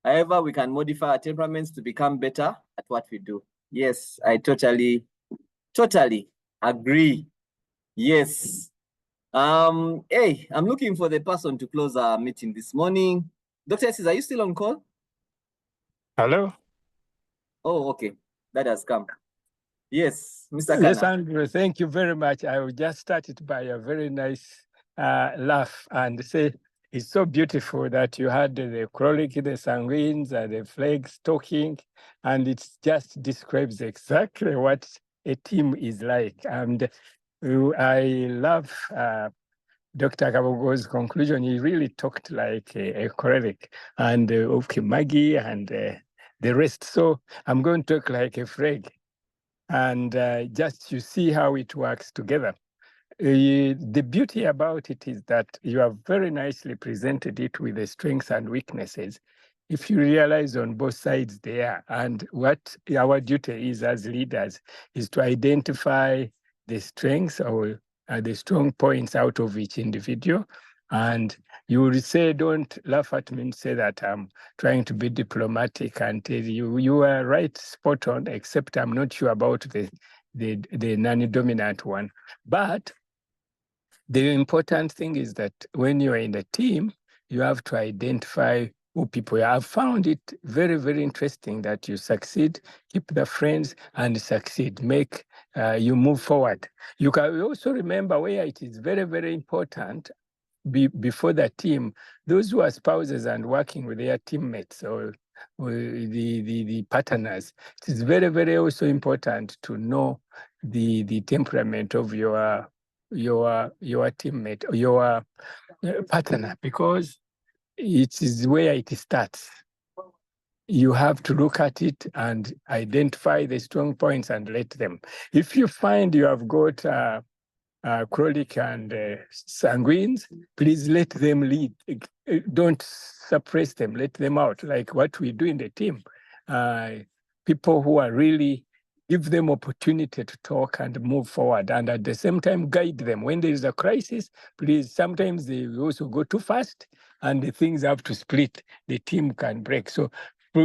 However, we can modify our temperaments to become better at what we do. Yes, I totally agree. Yes. Hey, I'm looking for the person to close our meeting this morning. Dr. Esses, are you still on call? Hello? Oh, okay. That has come. Yes, Mr. Kana. Yes, Andrew, thank you very much. I will just start it by a very nice laugh and say, it's so beautiful that you had the chronic, the sanguines, and the flags talking, and it just describes exactly what a team is like. And I love Dr. Kabogo's conclusion. He really talked like a choleric, and okay, Maggie and the rest. So I'm going to talk like a flag, and just to see how it works together. The beauty about it is that you have very nicely presented it with the strengths and weaknesses. If you realize on both sides there, and what our duty is as leaders is to identify the strengths or the strong points out of each individual, And you will say, don't laugh at me and say that I'm trying to be diplomatic and tell you, you are right, spot on, except I'm not sure about the non-dominant one. But the important thing is that when you are in a team, you have to identify who people are. I've found it very, very interesting that you succeed, keep the friends and succeed, make you move forward. You can also remember where it is very, very important before the team, those who are spouses and working with their teammates or the partners, it is very, very also important to know the temperament of your teammate, your partner, because it is where it starts. You have to look at it and identify the strong points and let them. If you find you have got chronic and sanguines, please let them lead. Don't suppress them, let them out, like what we do in the team. People who are really, give them opportunity to talk and move forward, and at the same time guide them. When there is a crisis, please, sometimes they also go too fast and the things have to split, the team can break. So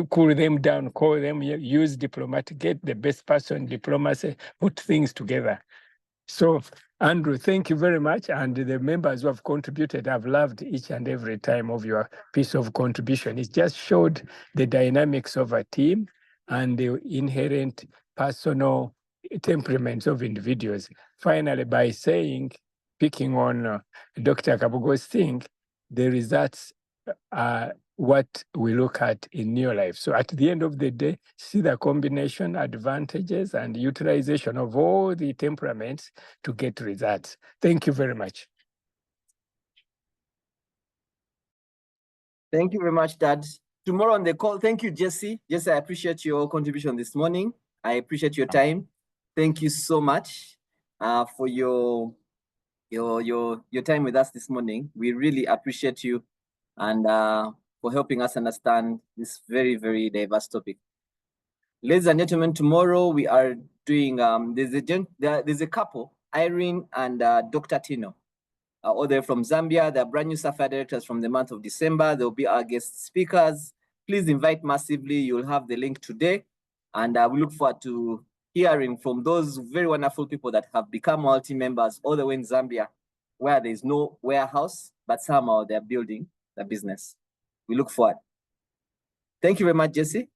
cool them down, call them, use diplomatic, get the best person, diplomacy, put things together. So, Andrew, thank you very much. And the members who have contributed, I've loved each and every time of your piece of contribution. It just showed the dynamics of a team and the inherent personal temperaments of individuals. Finally, by saying, picking on Dr. Kabugo's thing, the results are what we look at in your life. So at the end of the day, see the combination, advantages, and utilization of all the temperaments to get results. Thank you very much. Thank you very much, Dad. Tomorrow on the call, thank you, Jesse. Jesse, I appreciate your contribution this morning. I appreciate your time. Thank you so much for your time with us this morning. We really appreciate you and for helping us understand this very, very diverse topic. Ladies and gentlemen, tomorrow we are doing, there's a couple, Irene and Dr. Tino, all they're from Zambia. They're brand new Sapphire directors from the month of December. They'll be our guest speakers. Please invite massively. You'll have the link today. And we look forward to hearing from those very wonderful people that have become multi-members all the way in Zambia, where there's no warehouse, but somehow they're building the business. We look forward. Thank you very much, Jesse.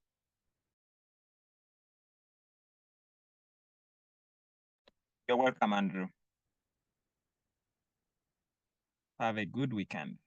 You're welcome, Andrew. Have a good weekend.